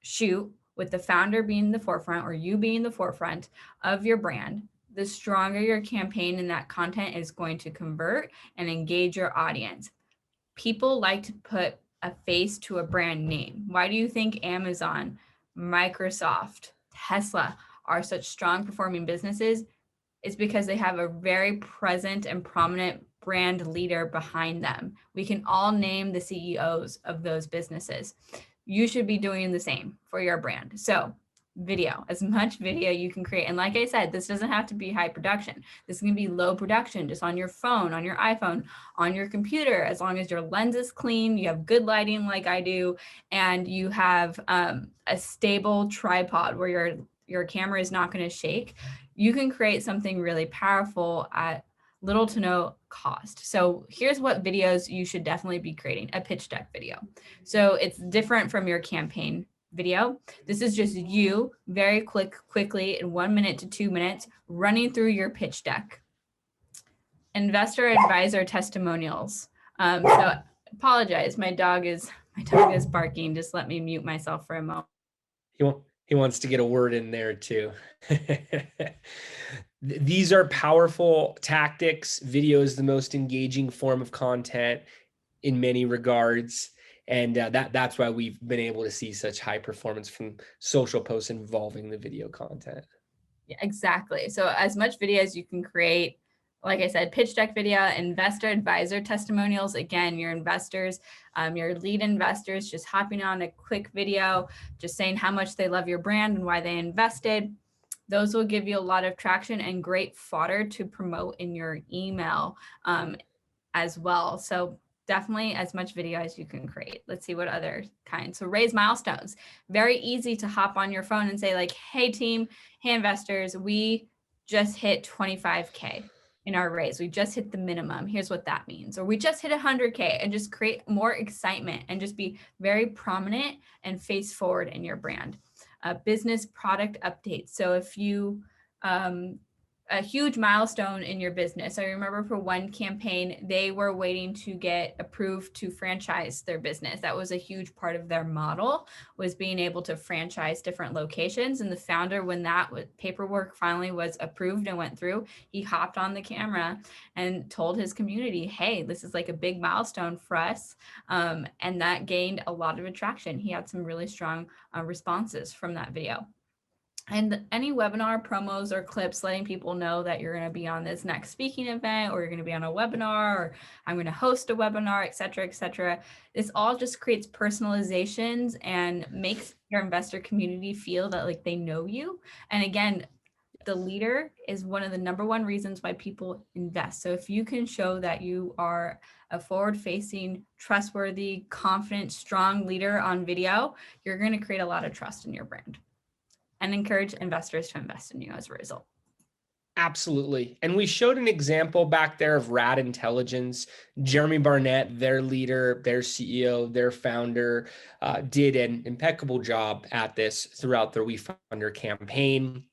shoot with the founder being the forefront or you being the forefront of your brand, the stronger your campaign and that content is going to convert and engage your audience. People like to put a face to a brand name. Why do you think Amazon, Microsoft, Tesla are such strong performing businesses? It's because they have a very present and prominent brand leader behind them. We can all name the CEOs of those businesses. You should be doing the same for your brand. So video, as much video you can create. And like I said, this doesn't have to be high production. This can be low production, just on your phone, on your iPhone, on your computer, as long as your lens is clean, you have good lighting like I do, and you have a stable tripod where your camera is not going to shake. You can create something really powerful at little to no cost. So here's what videos you should definitely be creating: a pitch deck video. So it's different from your campaign video. This is just you very quickly in 1 minute to 2 minutes running through your pitch deck. Investor advisor testimonials. So apologize, my dog is barking. Just let me mute myself for a moment. He wants to get a word in there too. These are powerful tactics. Video is the most engaging form of content in many regards. And that's why we've been able to see such high performance from social posts involving the video content. Yeah, exactly. So as much video as you can create, like I said, pitch deck video, investor advisor testimonials. Again, your investors, your lead investors, just hopping on a quick video, just saying how much they love your brand and why they invested. Those will give you a lot of traction and great fodder to promote in your email as well. So definitely as much video as you can create. Let's see what other kinds. So raise milestones. Very easy to hop on your phone and say like, hey team, hey investors, we just hit 25K in our raise. We just hit the minimum. Here's what that means. Or we just hit 100K, and just create more excitement and just be very prominent and face forward in your brand. Business product updates. So if you, a huge milestone in your business. I remember for one campaign, they were waiting to get approved to franchise their business. That was a huge part of their model, was being able to franchise different locations. And the founder, when that paperwork finally was approved and went through, he hopped on the camera and told his community, hey, this is like a big milestone for us. And that gained a lot of attraction. He had some really strong responses from that video. And any webinar promos or clips letting people know that you're going to be on this next speaking event, or you're going to be on a webinar, or I'm going to host a webinar, et cetera, et cetera. This all just creates personalizations and makes your investor community feel that like they know you. And again, the leader is one of the number one reasons why people invest. So if you can show that you are a forward-facing, trustworthy, confident, strong leader on video, you're going to create a lot of trust in your brand and encourage investors to invest in you as a result. Absolutely. And we showed an example back there of Rad Intelligence. Jeremy Barnett, their leader, their CEO, their founder, did an impeccable job at this throughout their WeFunder campaign.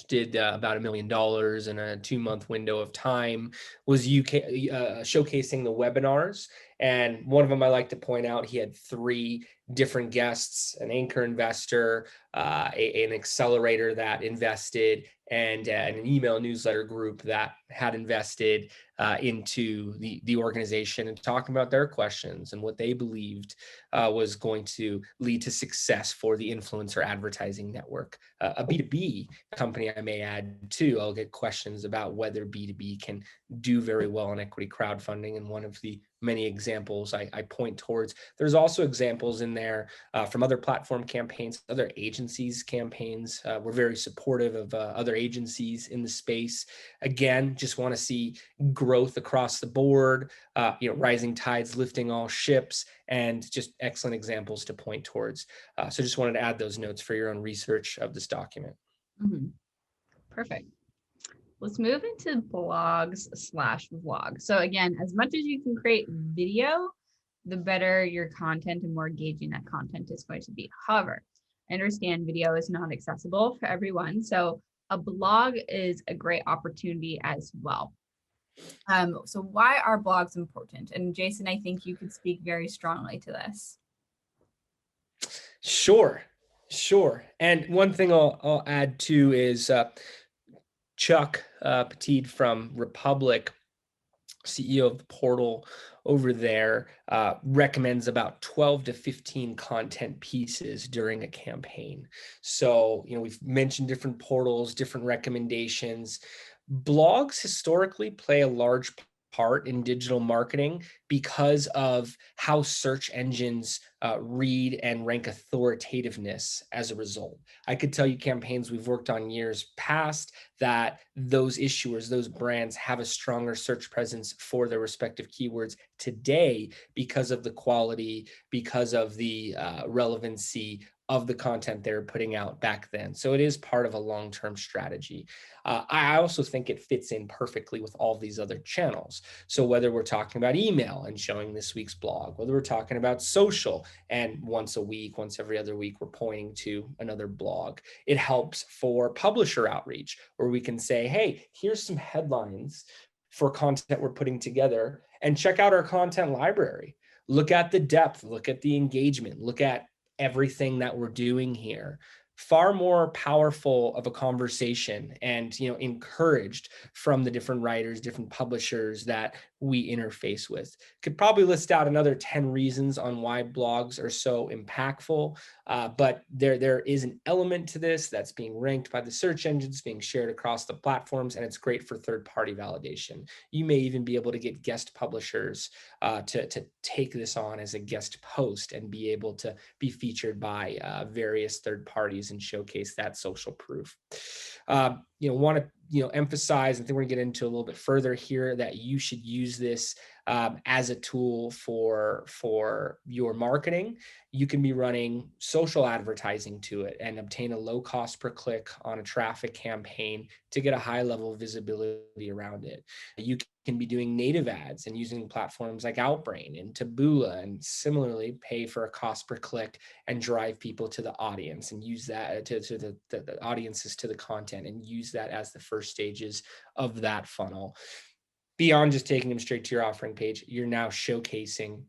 Did about $1 million in a 2-month window of time, was showcasing the webinars. And one of them I like to point out, he had 3 different guests: an anchor investor, an accelerator that invested, and an email newsletter group that had invested into the organization, and talking about their questions and what they believed was going to lead to success for the influencer advertising network, a B2B company, I may add too. I'll get questions about whether B2B can do very well on equity crowdfunding, and one of the many examples I point towards. There's also examples in there from other platform campaigns, other agencies campaigns. We're very supportive of other agencies in the space. Again, just want to see growth across the board, rising tides lifting all ships, and just excellent examples to point towards. So just wanted to add those notes for your own research of this document. Mm-hmm. Perfect. Let's move into blogs/vlog. So again, as much as you can create video, the better your content and more engaging that content is going to be. However, I understand video is not accessible for everyone. So a blog is a great opportunity as well. So why are blogs important? And Jason, I think you could speak very strongly to this. Sure. And one thing I'll add too is Chuck Petit from Republic, CEO of the portal over there, recommends about 12 to 15 content pieces during a campaign. So, we've mentioned different portals, different recommendations. Blogs historically play a large part in digital marketing because of how search engines read and rank authoritativeness as a result. I could tell you campaigns we've worked on years past that those issuers, those brands have a stronger search presence for their respective keywords today because of the quality, because of the relevancy of the content they were putting out back then. So it is part of a long-term strategy. I also think it fits in perfectly with all these other channels. So whether we're talking about email and showing this week's blog, whether we're talking about social and once a week, once every other week, we're pointing to another blog. It helps for publisher outreach, where we can say, hey, here's some headlines for content we're putting together, and check out our content library. Look at the depth, look at the engagement, look at everything that we're doing here. Far more powerful of a conversation, and encouraged from the different writers, different publishers that we interface with. Could probably list out another 10 reasons on why blogs are so impactful, but there is an element to this that's being ranked by the search engines, being shared across the platforms, and it's great for third-party validation. You may even be able to get guest publishers to take this on as a guest post and be able to be featured by various third parties and showcase that social proof. Want to emphasize, and I think we're gonna get into a little bit further here, that you should use this as a tool for your marketing. You can be running social advertising to it and obtain a low cost per click on a traffic campaign to get a high level of visibility around it. You can be doing native ads and using platforms like Outbrain and Taboola, and similarly pay for a cost per click and drive people to the audience and use that to the audiences to the content, and use that as the first stages of that funnel. Beyond just taking them straight to your offering page, you're now showcasing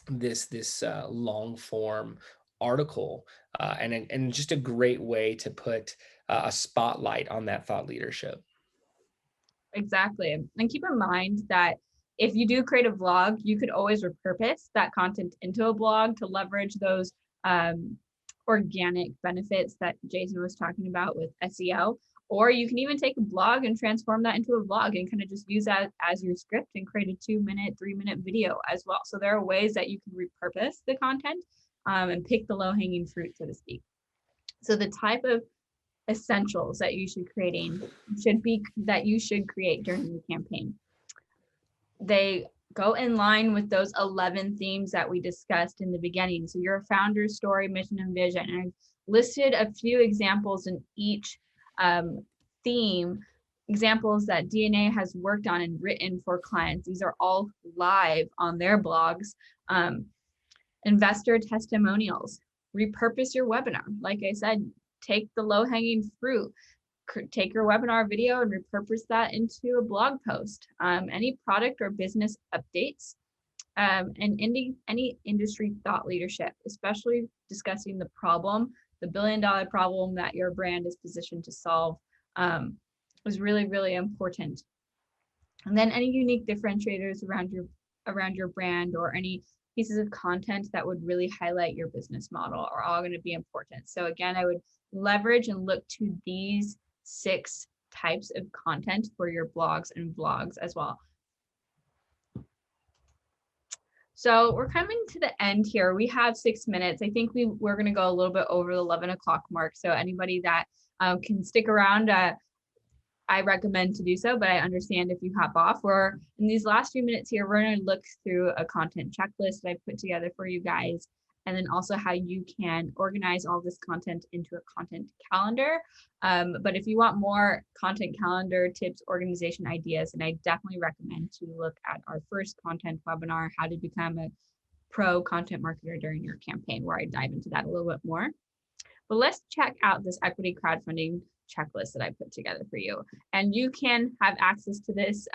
this long form article, and just a great way to put a spotlight on that thought leadership. Exactly. And keep in mind that if you do create a vlog, you could always repurpose that content into a blog to leverage those organic benefits that Jason was talking about with SEO. Or you can even take a blog and transform that into a vlog and kind of just use that as your script and create a 2-minute, 3-minute video as well. So there are ways that you can repurpose the content and pick the low-hanging fruit, so to speak. So the type of essentials that you should create during the campaign. They go in line with those 11 themes that we discussed in the beginning. So your founder's story, mission, and vision. And I've listed a few examples in each theme, examples that DNA has worked on and written for clients. These are all live on their blogs. Investor testimonials. Repurpose your webinar. Like I said, take the low-hanging fruit. Take your webinar video and repurpose that into a blog post. Any product or business updates, and any industry thought leadership, especially discussing the problem, the billion-dollar problem that your brand is positioned to solve, is really, really important. And then any unique differentiators around your brand, or any pieces of content that would really highlight your business model, are all going to be important. So again, I would leverage and look to these 6 types of content for your blogs and vlogs as well. So we're coming to the end here. We have 6 minutes. I think we're going to go a little bit over the 11 o'clock mark. So anybody that can stick around, I recommend to do so, but I understand if you hop off. Or in these last few minutes here, we're going to look through a content checklist that I put together for you guys, and then also how you can organize all this content into a content calendar. But if you want more content calendar tips, organization ideas, and I definitely recommend to look at our first content webinar, How to Become a Pro Content Marketer During Your Campaign, where I dive into that a little bit more. But let's check out this equity crowdfunding checklist that I put together for you. And you can have access to this.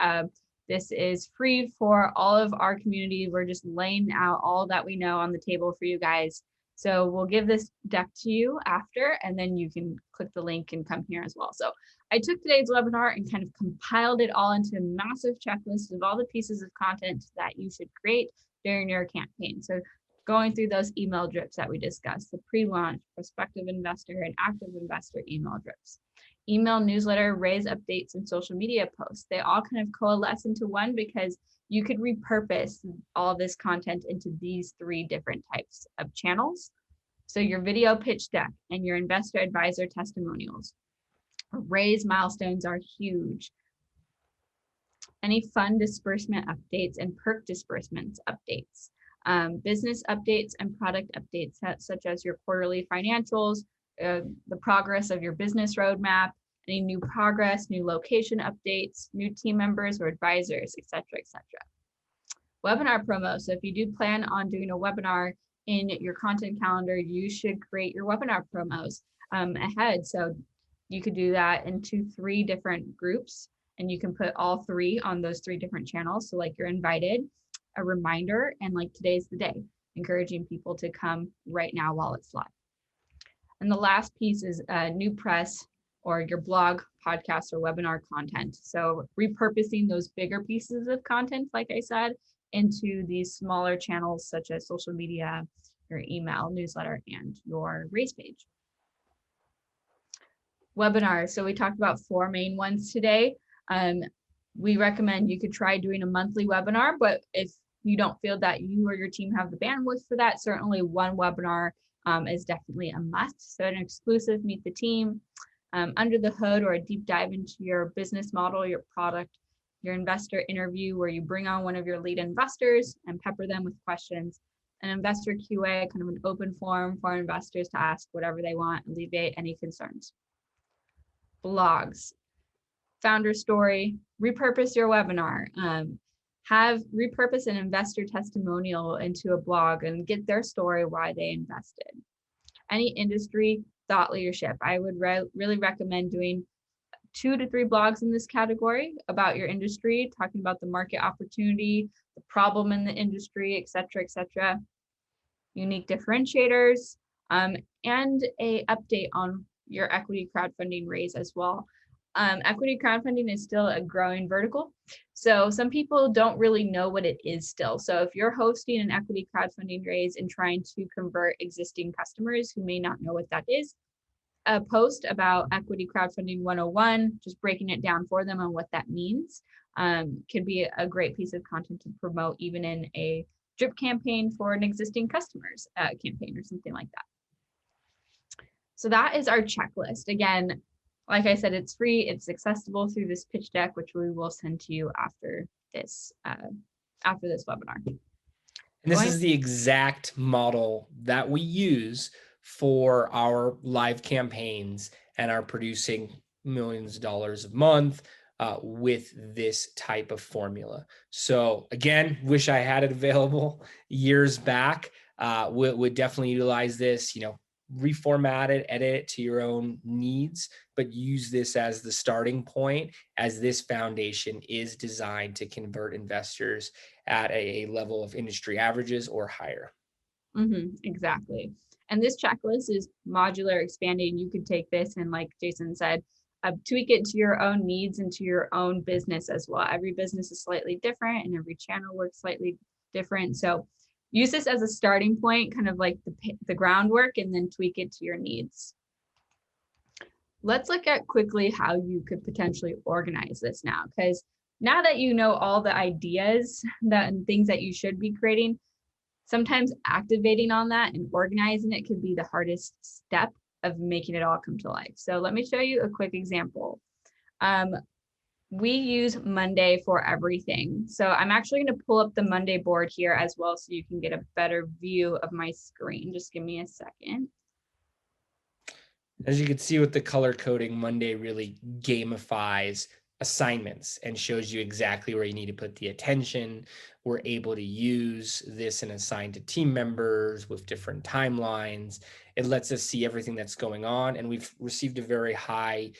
This is free for all of our community. We're just laying out all that we know on the table for you guys. So we'll give this deck to you after, and then you can click the link and come here as well. So I took today's webinar and kind of compiled it all into a massive checklist of all the pieces of content that you should create during your campaign. So going through those email drips that we discussed, the pre-launch, prospective investor, and active investor email drips, email newsletter, raise updates, and social media posts. They all kind of coalesce into one because you could repurpose all this content into these 3 different types of channels. So your video pitch deck and your investor advisor testimonials. Raise milestones are huge. Any fund disbursement updates and perk disbursements updates. Business updates and product updates, such as your quarterly financials, the progress of your business roadmap, any new progress, new location updates, new team members or advisors, etc., etc. Webinar promo. So if you do plan on doing a webinar in your content calendar, you should create your webinar promos ahead. So you could do that into 3 different groups, and you can put all 3 on those 3 different channels. So like you're invited, a reminder, and like today's the day, encouraging people to come right now while it's live. And the last piece is new press or your blog, podcast, or webinar content. So repurposing those bigger pieces of content, like I said, into these smaller channels such as social media, your email, newsletter, and your raise page. Webinars. So we talked about 4 main ones today. We recommend you could try doing a monthly webinar, but if you don't feel that you or your team have the bandwidth for that, certainly 1 webinar is definitely a must. So an exclusive meet the team, under the hood, or a deep dive into your business model, your product, your investor interview, where you bring on one of your lead investors and pepper them with questions. An investor QA, kind of an open forum for investors to ask whatever they want, alleviate any concerns. Blogs. Founder story, repurpose your webinar, repurpose an investor testimonial into a blog and get their story why they invested. Any industry thought leadership. I would really recommend doing 2 to 3 blogs in this category about your industry, talking about the market opportunity, the problem in the industry, et cetera, unique differentiators, and a update on your equity crowdfunding raise as well. Equity crowdfunding is still a growing vertical. So some people don't really know what it is still. So if you're hosting an equity crowdfunding raise and trying to convert existing customers who may not know what that is, a post about equity crowdfunding 101, just breaking it down for them on what that means, could be a great piece of content to promote even in a drip campaign for an existing customers campaign or something like that. So that is our checklist. Again, like I said, it's free. It's accessible through this pitch deck, which we will send to you after this webinar. And this is the exact model that we use for our live campaigns and are producing millions of dollars a month with this type of formula. So again, wish I had it available years back. Would definitely utilize this, reformat it, edit it to your own needs, but use this as the starting point, as this foundation is designed to convert investors at a level of industry averages or higher. Exactly. And this checklist is modular, expanding. You could take this and, like Jason said, tweak it to your own needs and to your own business as well. Every business is slightly different and every channel works slightly different. So use this as a starting point, kind of like the groundwork, and then tweak it to your needs. Let's look at quickly how you could potentially organize this now, because now that you know all the ideas and things that you should be creating, sometimes activating on that and organizing it could be the hardest step of making it all come to life. So let me show you a quick example. We use Monday for everything. So I'm actually going to pull up the Monday board here as well so you can get a better view of my screen. Just give me a second. As you can see with the color coding, Monday really gamifies assignments and shows you exactly where you need to put the attention. We're able to use this and assign to team members with different timelines. It lets us see everything that's going on, and we've received a very high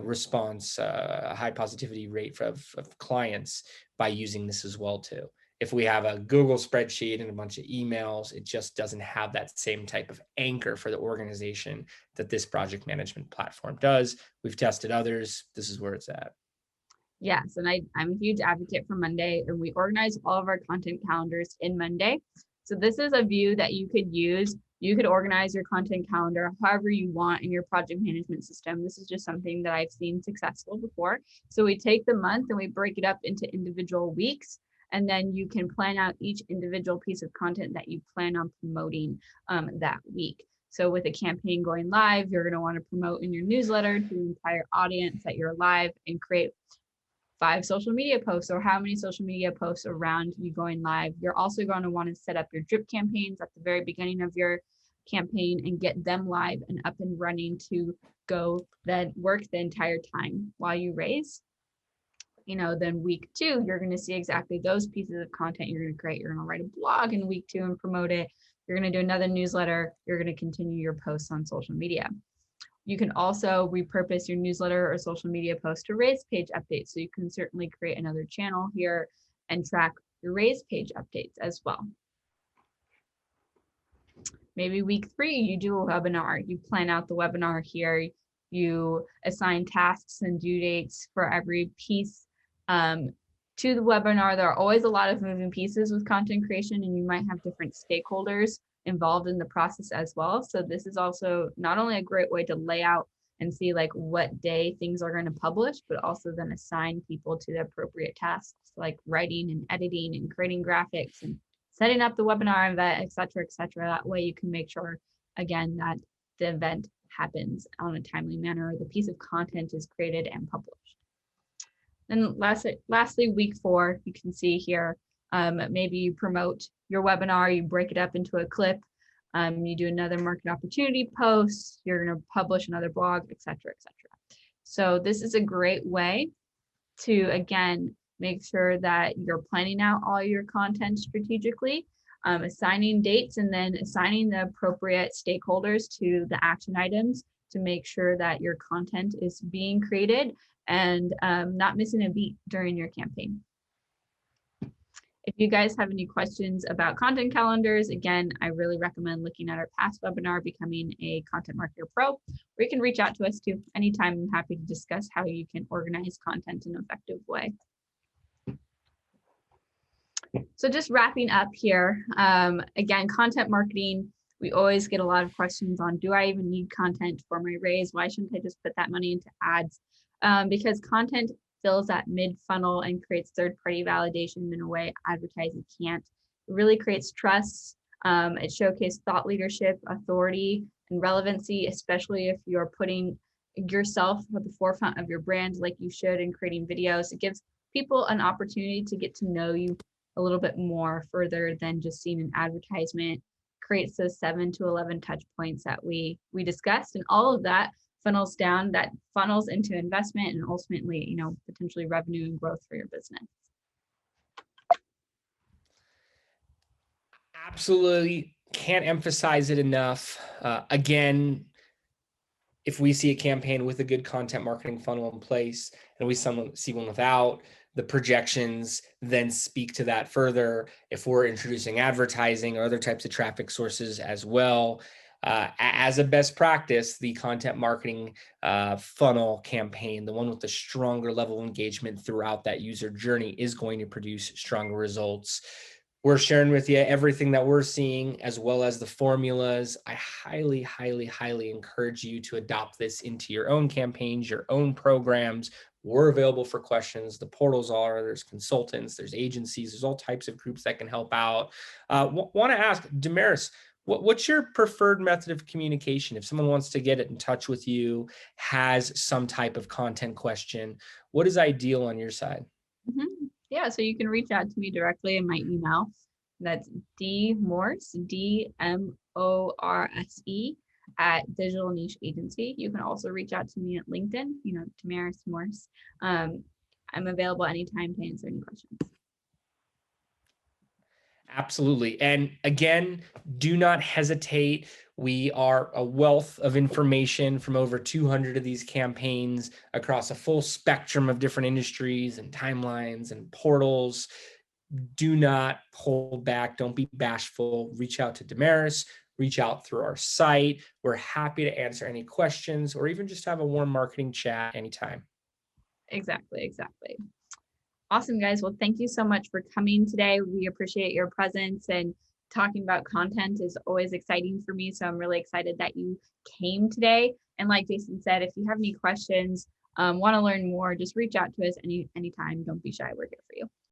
response, a high positivity rate of clients by using this as well too. If we have a Google spreadsheet and a bunch of emails, it just doesn't have that same type of anchor for the organization that this project management platform does. We've tested others. This is where it's at. Yes, and I'm a huge advocate for Monday, and we organize all of our content calendars in Monday. So this is a view that you could use. You could organize your content calendar however you want in your project management system. This is just something that I've seen successful before. So we take the month and we break it up into individual weeks, and then you can plan out each individual piece of content that you plan on promoting that week. So with a campaign going live, you're going to want to promote in your newsletter to the entire audience that you're live and create 5 social media posts or how many social media posts around you going live. You're also going to want to set up your drip campaigns at the very beginning of your campaign and get them live and up and running to go then work the entire time while you raise. Then week 2, you're going to see exactly those pieces of content you're going to create. You're going to write a blog in week 2 and promote it. You're going to do another newsletter. You're going to continue your posts on social media. You can also repurpose your newsletter or social media post to raise page updates. So you can certainly create another channel here and track your raise page updates as well. Maybe week 3, you do a webinar. You plan out the webinar here. You assign tasks and due dates for every piece to the webinar. There are always a lot of moving pieces with content creation, and you might have different stakeholders involved in the process as well. So this is also not only a great way to lay out and see like what day things are going to publish, but also then assign people to the appropriate tasks like writing and editing and creating graphics and setting up the webinar event, et cetera, et cetera. That way you can make sure, again, that the event happens on a timely manner, the piece of content is created and published. Then lastly, week 4, you can see here, maybe you promote your webinar, you break it up into a clip, you do another market opportunity post, you're going to publish another blog, et cetera, et cetera. So this is a great way to, again, make sure that you're planning out all your content strategically, assigning dates, and then assigning the appropriate stakeholders to the action items to make sure that your content is being created and not missing a beat during your campaign. If you guys have any questions about content calendars, again, I really recommend looking at our past webinar, Becoming a Content Marketer Pro, or you can reach out to us too. Anytime, I'm happy to discuss how you can organize content in an effective way. So just wrapping up here, again, content marketing, we always get a lot of questions on, do I even need content for my raise? Why shouldn't I just put that money into ads? Because content fills that mid-funnel and creates third-party validation in a way advertising can't. It really creates trust. It showcases thought leadership, authority, and relevancy, especially if you're putting yourself at the forefront of your brand like you should and creating videos. It gives people an opportunity to get to know you a little bit more further than just seeing an advertisement. Creates those 7 to 11 touch points that we discussed, and all of that funnels into investment and ultimately, potentially revenue and growth for your business. Absolutely can't emphasize it enough. Again, if we see a campaign with a good content marketing funnel in place and we see one without, the projections then speak to that further. If we're introducing advertising or other types of traffic sources as well, as a best practice, the content marketing funnel campaign, the one with the stronger level of engagement throughout that user journey, is going to produce stronger results. We're sharing with you everything that we're seeing, as well as the formulas. I highly, highly, highly encourage you to adopt this into your own campaigns, your own programs. We're available for questions. The portals are, there's consultants, there's agencies, there's all types of groups that can help out. Want to ask, Demeris, what's your preferred method of communication? If someone wants to get in touch with you, has some type of content question, what is ideal on your side? Mm-hmm. Yeah, so you can reach out to me directly in my email. That's Morse, DMORSE @Digital Niche Agency. You can also reach out to me at LinkedIn, Demeris Morse. I'm available anytime to answer any questions. Absolutely. And again, do not hesitate. We are a wealth of information from over 200 of these campaigns across a full spectrum of different industries and timelines and portals. Do not hold back. Don't be bashful. Reach out to Demeris. Reach out through our site. We're happy to answer any questions or even just have a warm marketing chat anytime. Exactly. Awesome, guys. Well, thank you so much for coming today. We appreciate your presence, and talking about content is always exciting for me. So I'm really excited that you came today. And like Jason said, if you have any questions, want to learn more, just reach out to us anytime. Don't be shy. We're here for you.